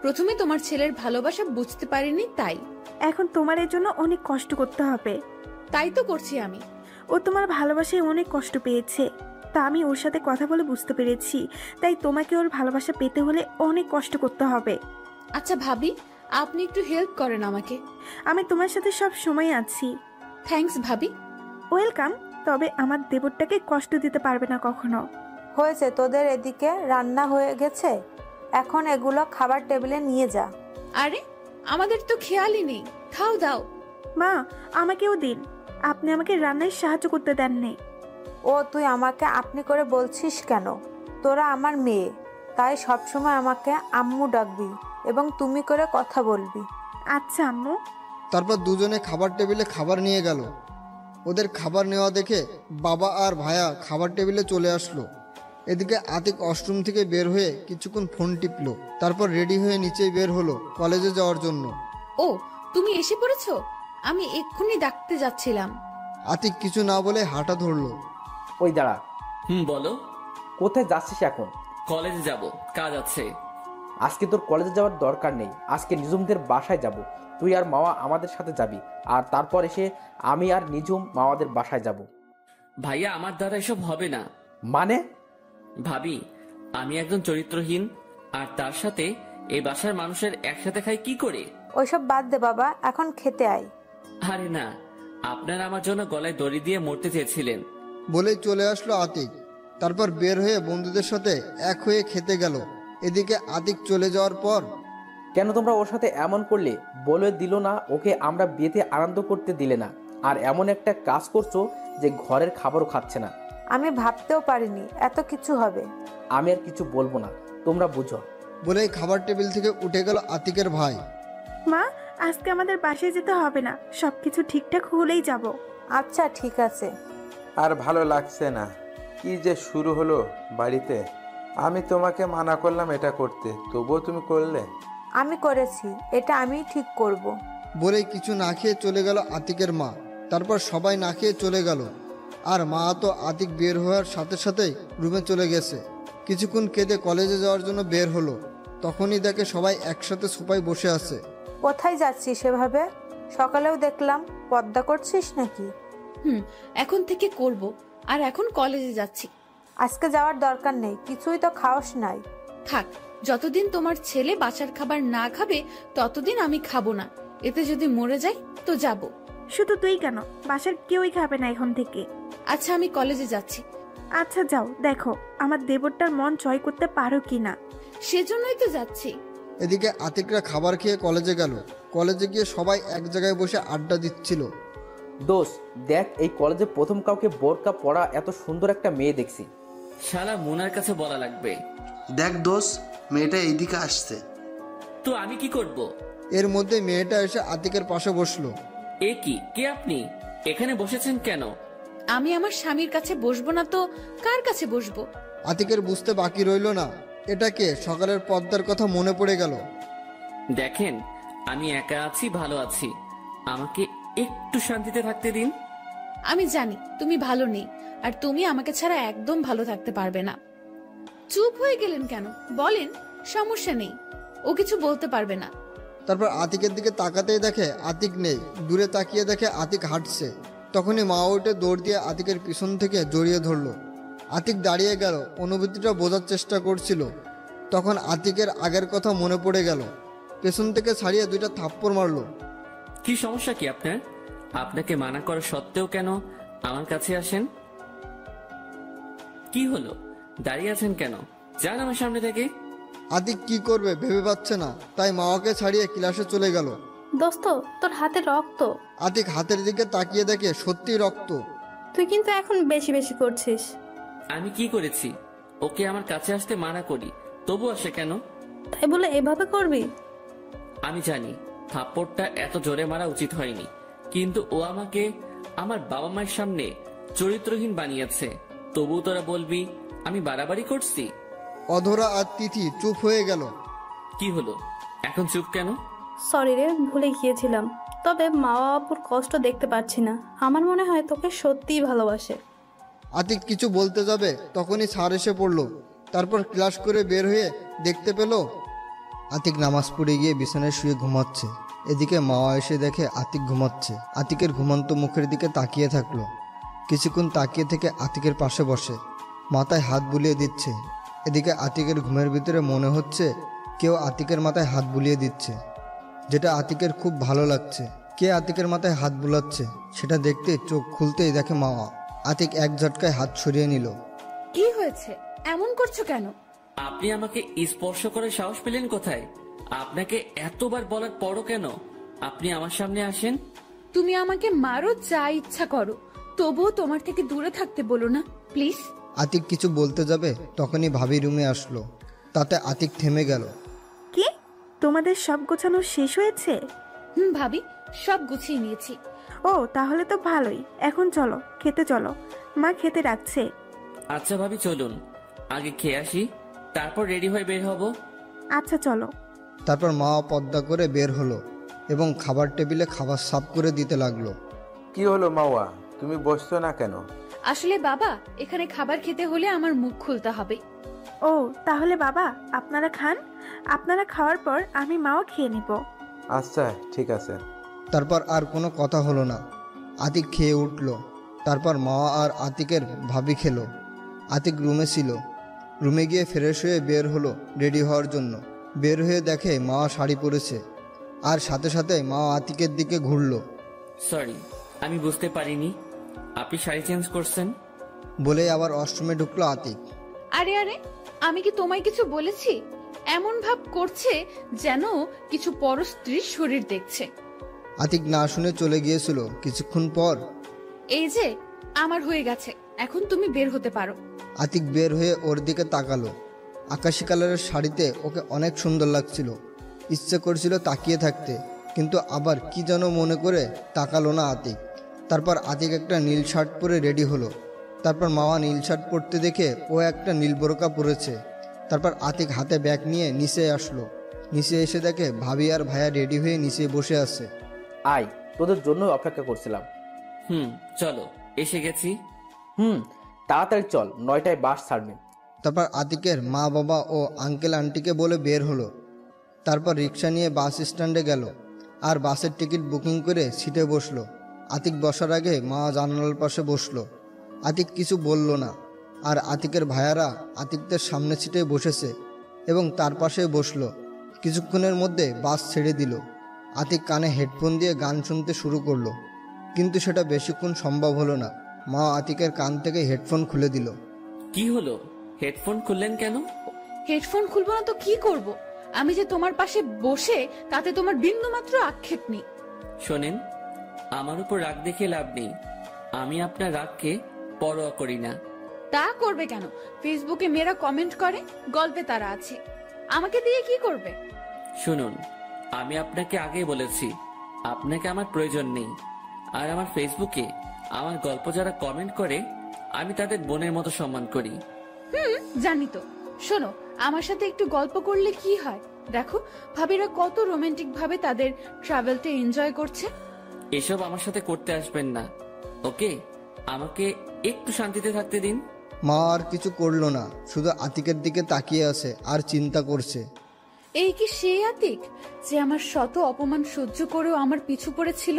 প্রথমে তোমার ছেলের ভালোবাসা বুঝতে পারিনি, তাই।
এখন তোমার এর জন্য অনেক কষ্ট করতে হবে।
তাই তো করছি আমি।
ও তোমার ভালোবাসায় অনেক কষ্ট পেয়েছে, তা আমি ওর সাথে কথা বলে বুঝতে পেরেছি। তাই তোমাকে ওর ভালোবাসা পেতে হলে অনেক কষ্ট করতে হবে।
আচ্ছা ভাবি, আপনি একটু হেল্প করেন আমাকে।
আমি তোমার সাথে সব সময় আছি।
থ্যাঙ্কস ভাবি।
ওয়েলকাম। তবে আমার দেবরটাকে কষ্ট দিতে পারবে না কখনো।
হয়েছে, তোদের এদিকে রান্না হয়ে গেছে, এখন এগুলো খাবার টেবিলে নিয়ে যা।
আরে, আমাদের তো খেয়ালই নেই। খাও দাও।
মা, আমাকেও দিন। আপনি আমাকে রান্নায় সাহায্য করতে দেননি।
ও, তুই আমাকে আপনি করে বলছিস কেন? তোরা আমার মেয়ে, তাই সবসময় আমাকে আম্মু ডাকবি এবং তুমি করে কথা বলবি।
আচ্ছা আম্মু।
তারপর দুজনে খাবার টেবিলে খাবার নিয়ে গেল। ওদের খাবার নেওয়া দেখে বাবা আর ভায়া খাবার টেবিলে চলে আসলো। এদিকে আতিক ওয়াশরুম থেকে বের হয়ে কিছুক্ষণ ফোন টিপলো, তারপর রেডি হয়ে নিচেই বের হলো কলেজে যাওয়ার জন্য।
ও, তুমি এসে পড়েছো? আমি এক্ষুনি ডাকতে যাচ্ছিলাম।
আতিক কিছু না বলে হাঁটা ধরলো।
ওই দাঁড়া।
বলো।
কোথায় যাচ্ছিস এখন?
কলেজে যাব, কাজ আছে।
আজকে তোর কলেজে যাওয়ার দরকার নেই, আজকে নিজুমদের বাসায় যাব। তুই আর মাওয়া আমাদের সাথে যাবি, আর তারপর এসে আমি আর নিজুম মাওয়াদের বাসায় যাব।
ভাইয়া, আমার দ্বারা এসব হবে না।
মানে?
ভাবি, আমি একজন চরিত্রহীন, আর তার সাথে এই বাসার মানুষের একসাথে খাই কি করে?
ওইসব বাদ দে বাবা, এখন খেতে আয়।
আরে না, আপনারা আমার জন্য গলায় দড়ি দিয়ে মরতে চেয়েছিলেন
বলেই চলে আসলো আতিক। তারপর বের হয়ে বন্ধুদের সাথে এক হয়ে খেতে গেল। এদিকে আতিক চলে যাওয়ার পর,
কেন তোমরা ওর সাথে এমন করলে? বলে দিল না ওকে আমরা বিয়েতে আনন্দ করতে দিলে না, আর এমন একটা কাজ করছো যে ঘরের খাবারও খাচ্ছে না।
আমি ভাবতেও পারিনি এত কিছু হবে।
আমি আর কিছু বলবো না, তোমরা বুঝো।
বলেই খাবার টেবিল থেকে উঠে গেল আতিকের ভাই।
মা, আজকে আমাদের বাসায় যেতে হবে না, সবকিছু ঠিকঠাক হলেই যাব।
আচ্ছা ঠিক আছে।
আর ভালো লাগছে না, কি যে শুরু হলো বাড়িতে। আমি তোমাকে মানা করলাম এটা করতে, তবুও তুমি করলে।
আমি করেছি, এটা আমিই ঠিক করব।
বলেই কিছু না খেয়ে চলে গেল আতিকের মা। তারপর সবাই না খেয়ে চলে গেল, আর মা তো আতিক বের হওয়ার সাথে সাথেই রুমে চলে গেছে। কিছুক্ষণ কেঁদে কলেজে যাওয়ার জন্য বের হলো, তখনই দেখে সবাই একসাথে সোফায় বসে আছে।
কোথায় যাচ্ছিস সেভাবে? সকালেও দেখলাম, পর্দা করছিস নাকি?
এখন থেকে করব, আর এখন কলেজে যাচ্ছি।
আজকে যাওয়ার দরকার নেই, কিছুই তো খাওয়াস নাই।
থাক, যতদিন তোমার ছেলে বাসার খাবার না খাবে ততদিন আমি খাবো না। এতে যদি মরে যাই তো যাব।
শুধু তুই কেন, বাসার কেউই খাবে না এখন থেকে।
আচ্ছা, আমি কলেজে যাচ্ছি।
আচ্ছা যাও, দেখো আমার দেবরটার মন জয় করতে পারো কিনা।
সেজন্যই তো যাচ্ছি।
এদিকে আতিকরা খাবার খেয়ে কলেজে গেল। কলেজে গিয়ে সবাই এক জায়গায় বসে আড্ডা দিচ্ছিল।
দোস্ত দেখ, এই কলেজে প্রথম কাউকে বোরকা পরা এত সুন্দর একটা মেয়ে দেখছি।
শালা মুনার কাছে বলা লাগবে।
দেখ দোষ, মেয়েটা এইদিকে আসছে।
তো আমি কি করব?
এর মধ্যে মেয়েটা এসে আতিকের পাশে বসলো।
এ কি, কে আপনি? এখানে বসেছেন কেন?
আমি আমার স্বামীর কাছে বসবো না তো কার কাছে বসবো?
আতিকের বুঝতে বাকি রইল না, এটা কে। সকালের পদ্মার কথা মনে পড়ে গেল।
দেখেন, আমি একা আছি, ভালো আছি, আমাকে একটু শান্তিতে থাকতে দিন।
আমি জানি তুমি ভালো নেই, আর তুমি আমাকে ছাড়া একদম ভালো থাকতে পারবে না। চুপ হয়ে গেলেন কেন? বলেন, সমস্যা নেই। ও কিছু বলতে পারবে না।
তারপর আতিকের দিকে তাকাতেই দেখে আতিক নেই। দূরে তাকিয়ে দেখে আতিক হাঁটছে। তখনই মা উঠে দৌড় দিয়ে আতিকের পিছন থেকে জড়িয়ে ধরলো। আতিক দাঁড়িয়ে গেল, অনুভূতিটা বোঝার চেষ্টা করছিল। তখন আতিকের আগের কথা মনে পড়ে গেল। পেছন থেকে ছাড়িয়ে দুইটা থাপ্পড় মারলো।
কি সমস্যা কি আপনার? আপনাকে মানা করা সত্ত্বেও কেন আমার কাছে আসেন? কি হলো, দাঁড়িয়ে আছেন কেন? যান আমার সামনে থেকে।
আতিক কি করবে ভেবে পাচ্ছে না, তাই মাওয়াকে ছাড়িয়ে ক্লাসে চলে গেল।
দোস্ত, তোর হাতে রক্ত।
আতিক হাতের দিকে তাকিয়ে দেখে সত্যি রক্ত।
তুই কিন্তু এখন বেশি বেশি করছিস।
আমি কি করেছি? ওকে আমার কাছে আসতে মানা করি, তবু আসে কেন?
তাই বলে এভাবে করবি?
আমি জানি থাপ্পড়টা এত জোরে মারা উচিত হয়নি, কিন্তু ও আমাকে আমার বাবা মায়ের সামনে চরিত্রহীন বানিয়েছে। তবু তোরা বলবি আমি বাড়াবাড়ি করছি?
অধরা আর তিথি চুপ হয়ে গেল।
কি হলো, এখন চুপ কেন?
সরি রে, ভুলে গিয়েছিলাম। তবে মা বাপুর কষ্ট দেখতে পাচ্ছি না। আমার মনে হয় তোকে সত্যিই ভালোবাসে।
আতিক কিছু বলতে যাবে, তখনই স্যার এসে পড়লো। তারপর ক্লাস করে বের হয়ে দেখতে পেল আতিক নামাজ পড়ে গিয়ে বিছানায় শুয়ে ঘুমাচ্ছে। এদিকে মাওয়া এসে দেখে আতিক ঘুমাচ্ছে। আতিকের ঘুমন্ত মুখের দিকে তাকিয়ে থাকলো। কিছুক্ষণ তাকিয়ে থেকে আতিকের পাশে বসে মাথায় হাত বুলিয়ে দিচ্ছে। এদিকে আতিকের ঘুমের ভিতরে মনে হচ্ছে কেউ আতিকের মাথায় হাত বুলিয়ে দিচ্ছে, যেটা আতিকের খুব ভালো লাগছে। কে আতিকের মাথায় হাত বুলাচ্ছে সেটা দেখতে চোখ খুলতেই দেখে মাওয়া। আতিক এক ঝটকায় হাত সরিয়ে নিল।
কি হয়েছে, এমন করছো কেন?
আপনি আমাকে স্পর্শ করে সাহস পেলেন কোথায়? আপনাকে এতবার বলার পরও কেন আপনি আমার সামনে আসেন?
তুমি আমাকে মারো, যা ইচ্ছা করো, তবুও তোমার থেকে দূরে থাকতে বলো না প্লিজ।
আতিক কিছু বলতে যাবে, তখনই ভাবি রুমে আসলো। তাতে আতিক থেমে গেল।
কি, তোমাদের সব গোছানো শেষ হয়েছে?
ভাবি, সব গুছিয়ে নিয়েছি।
ও তাহলে তো ভালোই। এখন চলো, খেতে চলো, মা খেতে ডাকছে।
আচ্ছা ভাবি, চলুন আগে খেয়ে আসি, তারপর রেডি হয়ে বের হব।
আচ্ছা চলো।
তারপর মা পর্দা করে বের হলো এবং খাবার টেবিলে খাবার সাফ করে দিতে লাগলো।
কি হলো মাওয়া, তুমি বসছো না কেন?
আসলে বাবা, এখানে খাবার খেতে হলে আমার মুখ খুলতে হবে।
ও তাহলে বাবা আপনারা খান, আপনারা খাওয়ার পর আমি মাও খেয়ে নিব।
আচ্ছা ঠিক আছে।
তারপর আর কোনো কথা হলো না। আতিক খেয়ে উঠল। তারপর মা আর আতিকের ভাবি খেলো। আতিক রুমে ছিল। রুমে গিয়ে ফ্রেশ হয়ে বের হলো রেডি হওয়ার জন্য। বের হয়ে দেখে মা শাড়ি পরেছে, আর সাথে সাথে মা আতিকের দিকে ঘুরলো।
সরি, আমি বুঝতে পারিনি আপনি শাড়ি চেঞ্জ করছেন
বলে আবার ওয়াশরুমে ঢুকলো আতিক।
আরে আরে, আমি কি তোমায় কিছু বলেছি? এমন ভাব করছে যেন কিছু পর স্ত্রীর শরীর দেখছে।
আতিক না শুনে চলে গিয়েছিল। কিছুক্ষণ পর
এই যে আমার হয়ে গেছে, এখন তুমি বের হতে পারো।
আতিক বের হয়ে ওর দিকে তাকালো। আকাশি কালারের শাড়িতে ওকে অনেক সুন্দর লাগছিল। ইচ্ছে করছিল তাকিয়ে থাকতে, কিন্তু আবার কি যেন মনে করে তাকালো না আতিক। তারপর আতিক একটা নীল শার্ট পরে রেডি হলো। তারপর মাওয়া নীল শার্ট পরতে দেখে ও একটা নীল বোরকা পরেছে। তারপর আতিক হাতে ব্যাগ নিয়ে নিচে আসলো। নিচে এসে দেখে ভাবি আর ভাইয়া রেডি হয়ে নিচে বসে আছে।
আয়, তোদের জন্য অপেক্ষা করছিলাম।
চলো, এসে গেছি।
তাড়াতাড়ি চল, 9টায় বাস ছাড়বে।
তারপর আতিকের মা বাবা ও আঙ্কেল আন্টিকে বলে বের হলো। তারপর রিক্সা নিয়ে বাস স্ট্যান্ডে গেল আর বাসের টিকিট বুকিং করে সিটে বসলো। আতিক বসার আগে মা জানালার পাশে বসলো। আতিক কিছু বলল না। আর আতিকের ভাইয়ারা আতিকদের সামনে সিটে বসেছে এবং তার পাশে বসলো। কিছুক্ষণের মধ্যে বাস ছেড়ে দিল। আতিক কানে হেডফোন দিয়ে গান শুনতে শুরু করলো, কিন্তু সেটা বেশিক্ষণ সম্ভব হলো না। মা আতিকের কান থেকে হেডফোন খুলে দিল।
কি হলো, হেডফোন খুললেন কেন?
হেডফোন খুলবো না তো কি করব? আমি যে তোমার পাশে বসে তাতে তোমার বিন্দু মাত্র আক্ষেপ নেই।
শোনেন, আমার উপর রাগ দেখে লাভ নেই। আমি আপনার রাগকে পরোয়া করি না।
তা করবে কেন? ফেসবুকে মেয়েরা কমেন্ট করে, গল্পে তারা আছে, আমাকে দিয়ে কি করবে?
শুনুন, আমি আপনাকে আগেই বলেছি আপনাকে আমার প্রয়োজন নেই। আর আমার ফেসবুকে আমার গল্প যারা কমেন্ট করে, আমি তাদের বোনের মতো সম্মান করি।
জানি তো। শোনো, আমার সাথে একটু গল্প করলে কি হয়? দেখো ভাবিরা কত রোমান্টিক ভাবে তাদের ট্রাভেলটা এনজয় করছে।
এসব আমার সাথে করতে আসবেন না, ওকে? আমাকে একটু শান্তিতে থাকতে দিন।
মা আর কিছু করলো না, শুধু আতিকের দিকে তাকিয়ে আছে আর চিন্তা করছে।
এই কি সেই আতিক যে আমার শত অপমান সহ্য করেও আমার পিছু পড়েছিল?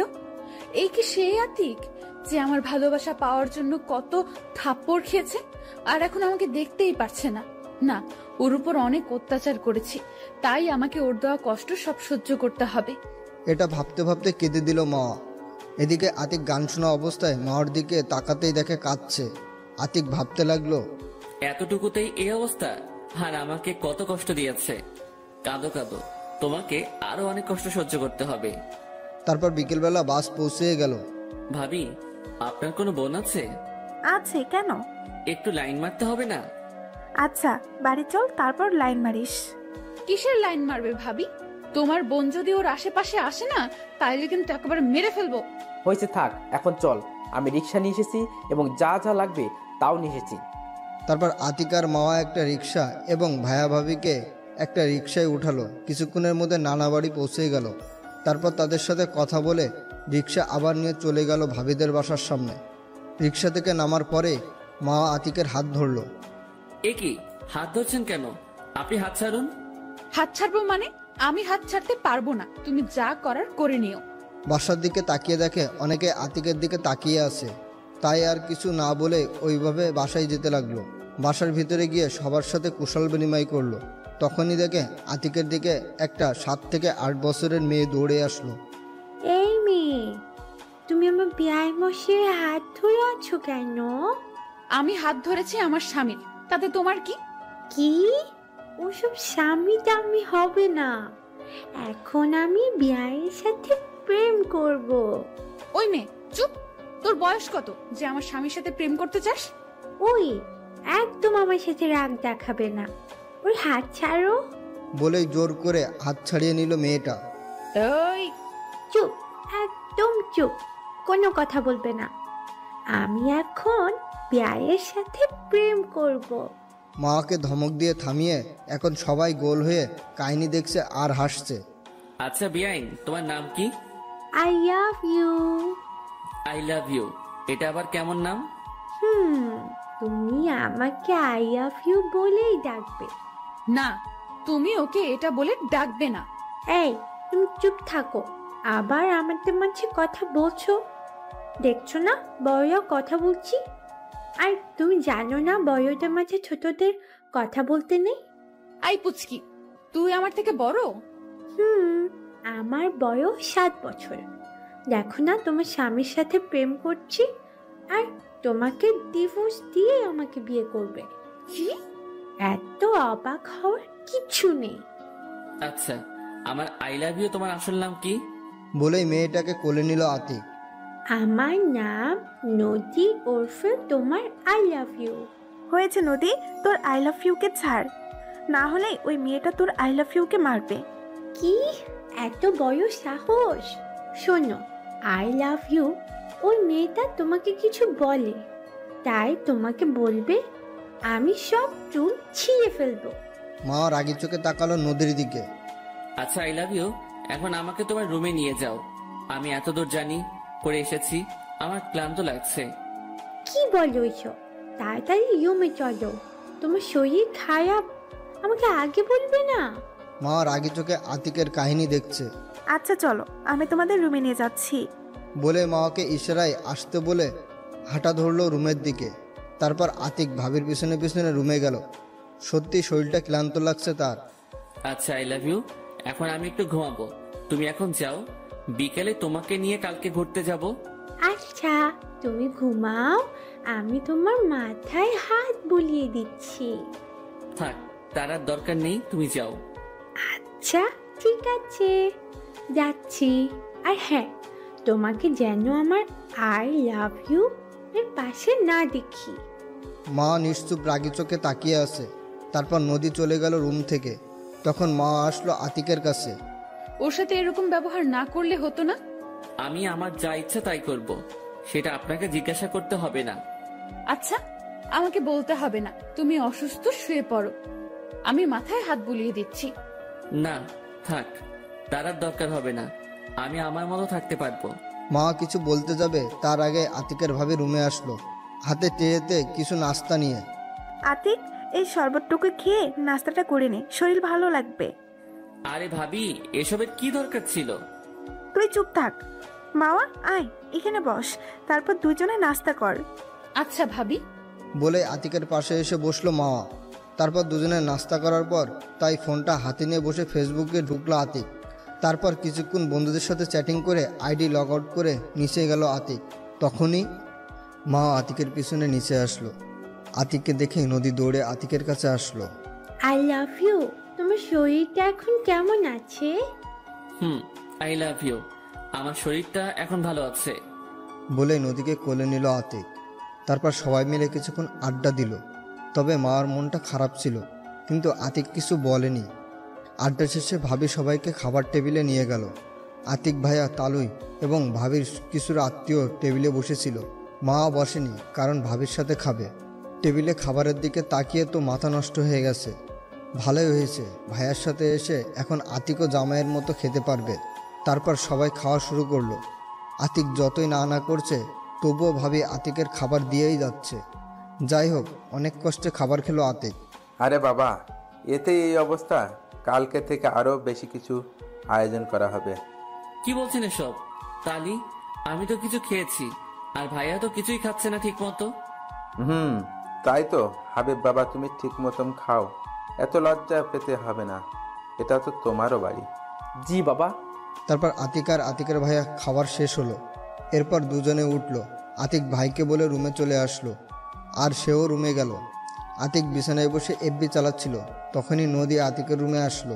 এই কি সেই আতিক যে আমার ভালোবাসা পাওয়ার জন্য কত থাপ্পড় খেয়েছে আর এখন আমাকে দেখতেই পারছে না? না, ওর উপর অনেক অত্যাচার করেছি, তাই আমাকে ওর দেওয়া কষ্ট সব সহ্য করতে হবে।
এটা ভাবতে ভাবতে কেঁদে দিল মা। এদিকে আতিক গান শোনা অবস্থায় মার দিকে তাকাতেই দেখে কাঁদছে। আতিক ভাবতে লাগলো,
এতটুকুতেই এই অবস্থা? আর আমাকে কত কষ্ট দিয়েছে। কাঁদো কাঁদো, তোমাকে আরো অনেক কষ্ট সহ্য করতে হবে।
তারপর বিকেলবেলা বাস পৌঁছে গেল।
ভাবি, আপনার কোনো বোন আছে?
আছে, কেন?
একটু লাইন মারতে হবে না?
আচ্ছা বাড়ি চল, তারপর লাইন মারিস।
কিসের লাইন মারবে ভাবি? তোমার বোন যদি ওর আশেপাশে আসে না, তাইলে কিন্তু একেবারে মেরে ফেলবো।
হয়েছে, থাক, এখন চল। আমি রিক্সা নিয়ে এসেছি এবং যা যা লাগবে তাও নিয়ে এসেছি।
তারপর আতিক আর মাওয়া একটা রিক্সা এবং ভাইয়া ভাবিকে একটা রিক্সায় উঠালো। কিছুক্ষণের মধ্যে নানা বাড়ি পৌঁছে গেল। তারপর তাদের সাথে কথা বলে রিক্সা আবার নিয়ে চলে গেল ভাবিদের বাসার সামনে। রিক্সা থেকে নামার পরে মা আতিকের হাত ধরলো।
এ কি, হাত ধরছেন কেন? আপনি হাত ছাড়ুন।
হাত ছাড়বো মানে? আমি হাত ছাড়তে পারবো না, তুমি যা করার করে নিও।
বাসার দিকে তাকিয়ে দেখে অনেকে আতিকের দিকে তাকিয়ে আছে, তাই আর কিছু না বলে ওইভাবে বাসায় যেতে লাগলো। বাসার ভিতরে গিয়ে সবার সাথে কুশল বিনিময় করলো। তখনই দেখে আতিকের দিকে একটা 7 থেকে 8 বছরের মেয়ে দৌড়ে আসলো।
এই মেয়ে, তুমি আমার বিয়াই মশাইয়ের হাত ধরে আছো কেন?
আমি হাত ধরেছি আমার স্বামীর, তাতে তোমার কি?
কি? ওসব স্বামী টামি হবে না, এখন আমি বিয়াইয়ের সাথে প্রেম করব।
ওই মেয়ে চুপ! তোর বয়স কত যে আমার স্বামীর সাথে প্রেম করতে চাস?
ওই একদম আমার সাথে রাগ দেখাবে না, ওর হাত ছাড়ো।
বলেই জোর করে হাত ছাড়িয়ে নিল মেয়েটা।
ওই
চুপ, একদম চুপ। কোনো কথা বলবে না। আমি এখন বিয়ের সাথে প্রেম করব।
মাকে ধমক দিয়ে থামিয়ে এখন সবাই গোল হয়ে কাহিনী দেখছে আর হাসছে।
আচ্ছা বিয়াইন, তোমার নাম কি?
I love you.
I love you, এটা আবার কেমন নাম?
তুমি আমাকে আই লাভ ইউ বলেই ডাকবে।
না, তুমি ওকে এটা বলে ডাকবে না।
এই, তুমি চুপ থাকো। আবার আমাদের মাঝে কথা বলছো। দেখছো না বড় কথা বলছি? আর তুমি জানো না বড়দের মাঝে ছোটদের কথা বলতে নেই?
আই পুচকি, তুই আমার থেকে বড়?
আমার বয়স 7 বছর। দেখো না তোমার স্বামীর সাথে প্রেম করছি, আর তোমাকে ডিভোর্স দিয়ে আমাকে বিয়ে করবে।
কি?
এত অবাক হওয়ার কিছু নেই।
আচ্ছা, আমার আই লাভ ইউ তোমার আসল নাম কি?
বলেই মেয়েটাকে কোলে নিল আতিক।
আমার নাম নদী ওরফে তোমার আই লাভ ইউ।
হয়েছে নদী, তোর আই লাভ ইউকে ছাড়, না হলে ওই মেয়েটা তোর আই লাভ ইউকে মারবে।
কি এত বড় সাহস! শোনো, আই লাভ ইউ ওই মেয়েটা তোমাকে কিছু বলে, তাই তোমাকে বলবে আমি সব চুল ছিঁড়ে ফেলবো।
মা রাগি চোখে তাকালো নদীর দিকে।
আচ্ছা আই লাভ ইউ, এখন আমাকে তোমার রুমে নিয়ে যাও। আমি এত দূর জানি করে এসেছি, আমার ক্লান্ত লাগছে।
কি বলো এসব? তাড়াতাড়ি রুমে চলো, তোমার শরীর খারাপ, আমাকে আগে বলবে না?
মা রাগি চোখে আতিকের কাহিনী দেখছে।
আচ্ছা চলো, আমি তোমাদের রুমে নিয়ে যাচ্ছি।
বলে মাকে ইশারায় আসতে বলে হাঁটা ধরলো রুমের দিকে। তারপর আতিক ভাবির পিছনে পিছনে রুমে গেল। সত্যি শরীরটা ক্লান্ত লাগছে তার।
আচ্ছা আই লাভ ইউ, এখন আমি একটু ঘুমাবো, তুমি এখন যাও, বিকেলে তোমাকে নিয়ে কালকে ঘুরতে যাব।
আচ্ছা তুমি ঘুমাও, আমি তোমার মাথায় হাত বুলিয়ে দিচ্ছি।
থাক, তার আর দরকার নেই, তুমি যাও।
আচ্ছা ঠিক আছে, যাচ্ছি। আর হ্যাঁ, তোমাকে যেন আমার আই লাভ ইউ এর পাশে না দেখি।
মা নিশ্চুপ রাগি চোখে তাকিয়ে আছে। তারপর নদী চলে গেল রুম থেকে। তখন মা আসলো আতিকের কাছে।
ওর সাথে এরকম ব্যবহার না করলে হতো না?
আমি আমার যা ইচ্ছা তাই করব, সেটা আপনাকে জিজ্ঞাসা করতে হবে না।
আচ্ছা, আমাকে বলতে হবে না, তুমি অসুস্থ, শুয়ে পড়ো, আমি মাথায় হাত বুলিয়ে দিচ্ছি।
না থাক, তার আর দরকার হবে না, আমি আমার মতো থাকতে পারবো।
মা কিছু বলতে যাবে তার আগে আতিকের ভাবি রুমে আসলো, হাতে ট্রেতে কিছু নাস্তা নিয়ে।
আতিক, এই শরবতটুকু খেয়ে নাস্তাটা করে নে, শরীর ভালো লাগবে।
আরে ভাবি, এসবের কি দরকার ছিল?
তুই চুপ থাক। মাওয়া, আয় এখানে বস, তারপর দুজনে নাস্তা কর।
আচ্ছা ভাবি।
বলে আতিকের পাশে এসে বসলো মাওয়া। তারপর দুজনে নাস্তা করার পর তাই ফোনটা হাতে নিয়ে বসে ফেসবুকে ঢুকলো আতিক। তারপর কিছুক্ষণ বন্ধুদের সাথে চ্যাটিং করে আইডি লগ আউট করে নিচে গেল আতিক। তখনই মা আতিকের পিছনে নিচে আসলো। আতিককে দেখে নদী দৌড়ে আতিকের কাছে আসলো।
আই লাভ ইউ, তোমার শরীরটা এখন কেমন আছে?
আই লাভ ইউ, আমার শরীরটা এখন ভালো আছে।
বলে নদীকে কোলে নিল আতিক। তারপর সবাই মিলে কিছুক্ষণ আড্ডা দিল। তবে মার মনটা খারাপ ছিল, কিন্তু আতিক কিছু বলেনি। আড্ডা শেষে ভাবি সবাইকে খাবার টেবিলে নিয়ে গেল। আতিক ভাইয়া, তালুই এবং ভাবির কিছুর আত্মীয় টেবিলে বসেছিল। মা বসেনি, কারণ ভাবির সাথে খাবে। টেবিলে খাবারের দিকে তাকিয়ে তো মাথা নষ্ট হয়ে গেছে। ভালোই হয়েছে, ভাইয়ার সাথে এসে এখন আতিকও জামাইয়ের মতো খেতে পারবে। তারপর সবাই খাওয়া শুরু করলো। আতিক যতই না করছে, তবুও ভাবি আতিকের খাবার দিয়েই যাচ্ছে। যাই হোক, অনেক কষ্টে খাবার খেলো আতিক।
আরে বাবা, এতে এই অবস্থা, কালকে থেকে আরো বেশি কিছু আয়োজন করা হবে।
কি বলছেন এসব? তালি, আমি তো কিছু খেয়েছি, আর ভাইয়া তো কিছুই খাচ্ছে না ঠিক মতো।
তাই তো হাবিব বাবা, তুমি ঠিক মতন খাও, এত লজ্জা পেতে হবে না, এটা তো তোমারও বাড়ি।
জি বাবা।
তারপর আতিক আর আতিকের ভাইয়া খাবার শেষ হলো। এরপর দুজনে উঠলো। আতিক ভাইকে বলে রুমে চলে আসলো, আর সেও রুমে গেল। আতিক বিছানায় বসে এফবি চালাচ্ছিল। তখনই নদী আতিকের রুমে আসলো।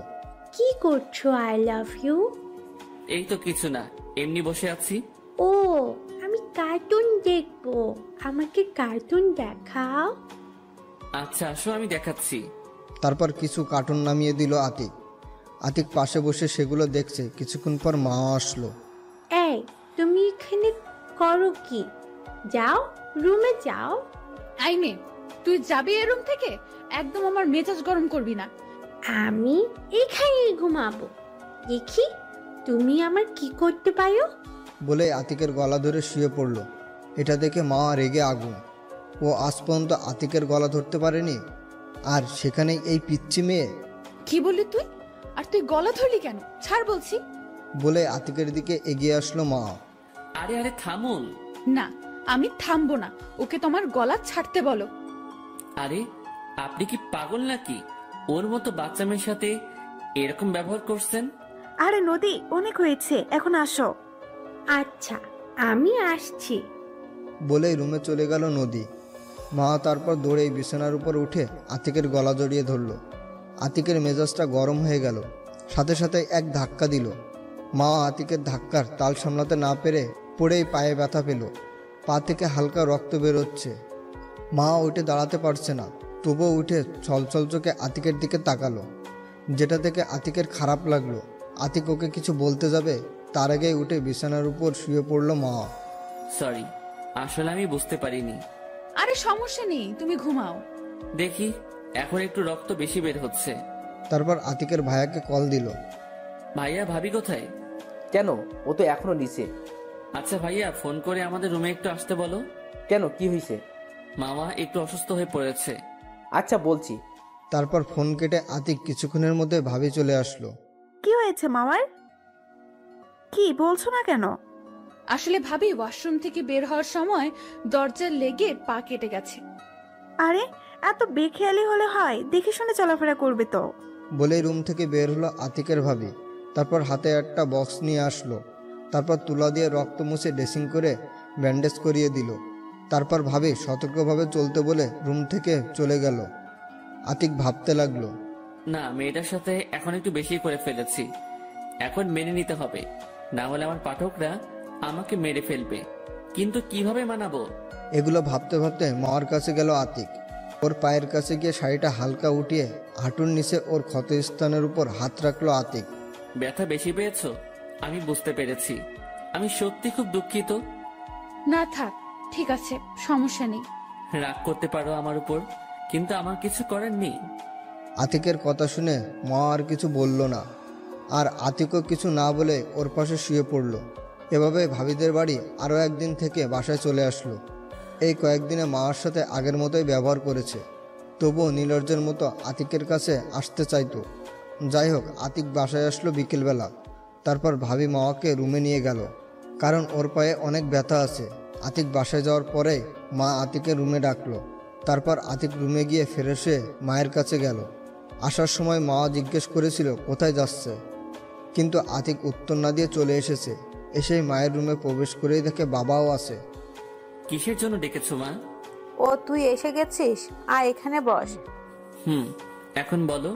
কি করছো আই লাভ ইউ?
এই তো কিছু না, এমনি বসে আছি।
ও, আমি কার্টুন দেখবো, আমাকে কার্টুন দেখাও।
আচ্ছা আসো, আমি দেখাচ্ছি।
তারপর কিছু কার্টুন নামিয়ে দিল আতিক। আতিক পাশে বসে সেগুলো দেখছে। কিছুক্ষণ পর মা আসলো।
এই, তুমি এখানে করো কি? যাও, রুমে যাও।
আই মে, তুই যাবি এ রুম থেকে? একদম আমার মেজাজ গরম করবি না।
আমি এখানেই ঘুমাবো, দেখি তুমি আমার কি করতে পারো।
বলে আতিকের গলা ধরে শুয়ে পড়ল। এটা দেখে মা রেগে আগুন। ও আজ পর্যন্ত আতিকের গলা ধরতে পারেনি, আর সেখানে এই পিচ্চি মেয়ে।
কি বললি তুই? আর তুই গলা ধরলি কেন? ছাড় বলছি।
বলে আতিকের দিকে এগিয়ে আসলো মা।
আরে আরে থামুন।
না, আমি থামবো না। ওকে তোমার গলা ছাড়তে বলো।
আরে আপনি কি পাগল নাকি? ওর মতো বাচ্চা মেয়ের সাথে এরকম ব্যবহার করছেন?
আরে নদী, অনেক হয়েছে, এখন আসো।
আচ্ছা, আমি আসছি।
বলেই রুমে চলে গেল নদী। মা তারপর দৌড়েই বিছানার উপর উঠে আতিকের গলা জড়িয়ে ধরল। আতিকের মেজাজটা গরম হয়ে গেল, সাথে সাথে এক ধাক্কা দিল। মা আতিকের ধাক্কার তাল সামলাতে না পেরে পড়েই পায়ে ব্যথা পেল। পা থেকে হালকা রক্ত বেরোচ্ছে। মা উঠে দাঁড়াতে পারছে না, তবুও উঠে ছলছল চোখে আতিকের দিকে তাকালো, যেটা থেকে আতিকের খারাপ লাগলো। আতিক ওকে কিছু বলতে যাবে, তার আগেই উঠে বিছানার উপর শুয়ে পড়ল মা।
সরি, আসলে আমি বুঝতে পারিনি।
আরে সমস্যা নেই, তুমি ঘুমাও।
দেখি এখন একটু রক্ত বেশি বের হচ্ছে।
তারপর আতিকের ভাইয়াকে কল দিল।
ভাইয়া, ভাবি কোথায়?
কেন? ও তো এখনো নিচে।
আচ্ছা ভাইয়া, ফোন করে আমাদের রুমে একটু আসতে বলো।
কেন, কি হয়েছে?
মামা একটু অসুস্থ হয়ে পড়েছে।
আচ্ছা, বলছি।
তারপর ফোন কেটে আতিক কিছুক্ষণের মধ্যে ভাবি চলে আসলো।
কি হয়েছে মামার? কি বলছো না কেন?
আসলে ভাবি ওয়াশরুম থেকে বের হওয়ার সময় দরজার লেগে পা কেটে গেছে।
আরে এত বেখেয়ালি হলে হয়? দেখে শুনে চলাফেরা করবে তো।
বলে রুম থেকে বের হলো আতিকের ভাবি। তারপর হাতে একটা বক্স নিয়ে আসলো। তারপর তুলা দিয়ে রক্ত মুছে ড্রেসিং করে ব্যান্ডেজ করিয়ে দিল। তারপর ভাবি সতর্কভাবে চলতে বলে রুম থেকে চলে গেল। আতিক ভাবতে লাগলো,
না, মেয়েটার সাথে এখন একটু বেশি করে ফেলেছি। এখন মেনে নিতে হবে, না হলে আমার পাঠকরা আমাকে মেরে ফেলবে। কিন্তু কিভাবে মানাবো?
এগুলো ভাবতে ভাবতে মার কাছে গেল আতিক। ওর পায়ের কাছে গিয়ে শাড়িটা হালকা উঠিয়ে হাঁটুর নিচে ওর ক্ষতস্থানের উপর হাত রাখলো আতিক।
ব্যথা বেশি পেয়েছো? আমি বুঝতে পেরেছি। আমি সত্যি খুব দুঃখিত।
না থাক, ঠিক আছে, সমস্যা নেই।
রাগ করতে পারো আমার উপর, কিন্তু আমার কিছু করার নেই।
আতিকের কথা শুনে মা আর কিছু বলল না, আর আতিকও কিছু না বলে ওর পাশে শুয়ে পড়ল। এভাবে ভাবিদের বাড়ি আরও একদিন থেকে বাসায় চলে আসলো। এই কয়েকদিনে মার সাথে আগের মতোই ব্যবহার করেছে, তবুও নীলর্জের মতো আতিকের কাছে আসতে চাইতো। যাই হোক, আতিক বাসায় আসলো বিকেলবেলা। তারপর ভাবি মাকে রুমে নিয়ে গেল, কারণ ওর পায়ে অনেক ব্যথা আছে। আতিক বাসায় যাওয়ার পরে মা আতিকের রুমে ডাকলো। তারপর আতিক রুমে গিয়ে ফ্রেশ হয়ে মায়ের কাছে গেল। আসার সময় মা জিজ্ঞেস করেছিল কোথায় যাচ্ছে, কিন্তু আতিক উত্তর না দিয়ে চলে এসেছে। এসেই মায়ের রুমে প্রবেশ করেই দেখে বাবাও আছে।
কিসের জন্য ডেকেছো মা?
ও, তুই এসে গেছিস? আয় এখানে বস।
এখন বলো।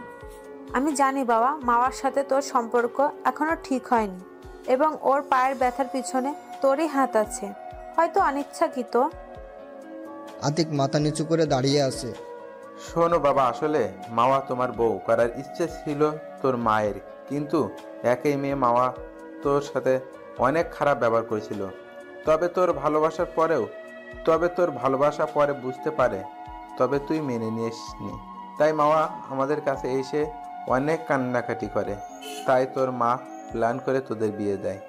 আমি জানি বাবা, মাওয়ার সাথে তোর সম্পর্ক এখনো ঠিক হয়নি, এবং ওর পায়ের ব্যথার পিছনে তোরই হাত আছে, হয়তো অনিচ্ছাকৃত।
আতিক মাথা নিচু করে দাঁড়িয়ে আছে।
শোনো বাবা, আসলে মাওয়া তোমার বউ করার ইচ্ছে ছিল তোর মায়ের, কিন্তু একই মেয়ে মাওয়া তোর সাথে অনেক খারাপ ব্যবহার করেছিল। তবে তোর ভালোবাসা পরে বুঝতে পারে, তবে তুই মেনে নিসনি। তাই মাওয়া আমাদের কাছে এসে অনেক কান্নাকাটি করে। তাই তোর মা প্ল্যান করে তোদের বিয়ে দেয়।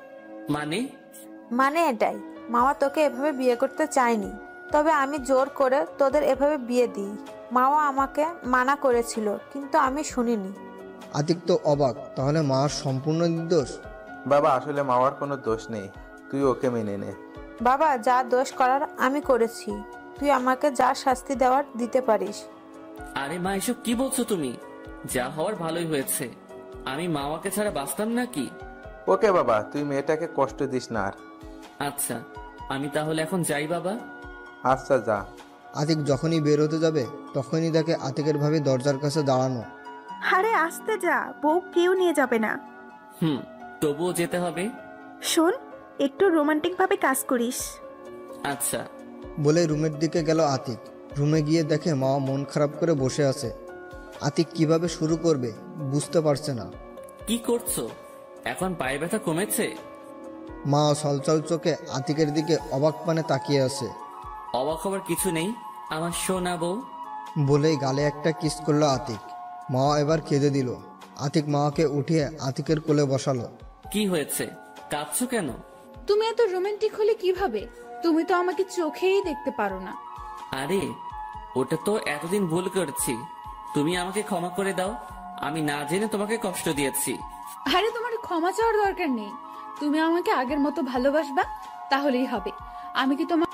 মানে এটাই, মাওয়া তোকে এভাবে বিয়ে করতে চায়নি, তবে আমি জোর করে তোদের এভাবে বিয়ে দিই। মাওয়া আমাকে মানা করেছিল, কিন্তু আমি শুনিনি।
আতিক তো অবাক, তাহলে মার সম্পূর্ণ নির্দোষ?
বাবা, আসলে মাওয়ার কোনো দোষ নেই, তুই ওকে মেনে নে।
বাবা, যা দোষ করার আমি করেছি, তুই আমাকে যা শাস্তি দেওয়ার দিতে পারিস।
আরে মা, এসব কি বলছো তুমি? যা হওয়ার ভালোই হয়েছে। আমি মাওয়াকে ছাড়া বাঁচতাম নাকি?
ওকে বাবা, তুই মেয়েটাকে কষ্ট দিস না আর।
আচ্ছা, আমি তাহলে এখন যাই বাবা।
আচ্ছা, যা।
আতিক যখনই বের হতে যাবে তখনই দেখে আতিকের ভাবি দরজার কাছে দাঁড়ানো।
আরে আসতে যা, বউ কেউ নিয়ে যাবে না।
তবুও যেতে হবে।
শোন, একটু রোমান্টিক ভাবে কাজ করিস।
আচ্ছা।
বলে রুমের দিকে গেল আতিক। রুমে গিয়ে দেখে মা মন খারাপ করে বসে আছে। আতিক কিভাবে শুরু করবে বুঝতে পারছে না।
কি করছো? এখন পায়ে ব্যথা কমেছে?
মা ছলছল চোখে আতিকের দিকে অবাক পানে তাকিয়ে আছে।
অবাক হবার কিছু নেই, আমার সোনা বউ।
বলেই গালে একটা কিস করলো আতিক। মা এবার কেঁদে দিল। আতিক মাকে উঠিয়ে আতিকের কোলে বসালো।
কি হয়েছে, কাঁদছো কেন?
তুমি এত রোমান্টিক হলে কিভাবে? তুমি তো আমাকে চোখেই দেখতে পারো না।
আরে ওটা তো এতদিন ভুল করছি, তুমি আমাকে ক্ষমা করে দাও। আমি না জেনে তোমাকে কষ্ট দিয়েছি।
আরে তোমার ক্ষমা চাওয়ার দরকার নেই, তুমি আমাকে আগের মতো ভালোবাসবা, তাহলেই হবে। আমি কি তোমার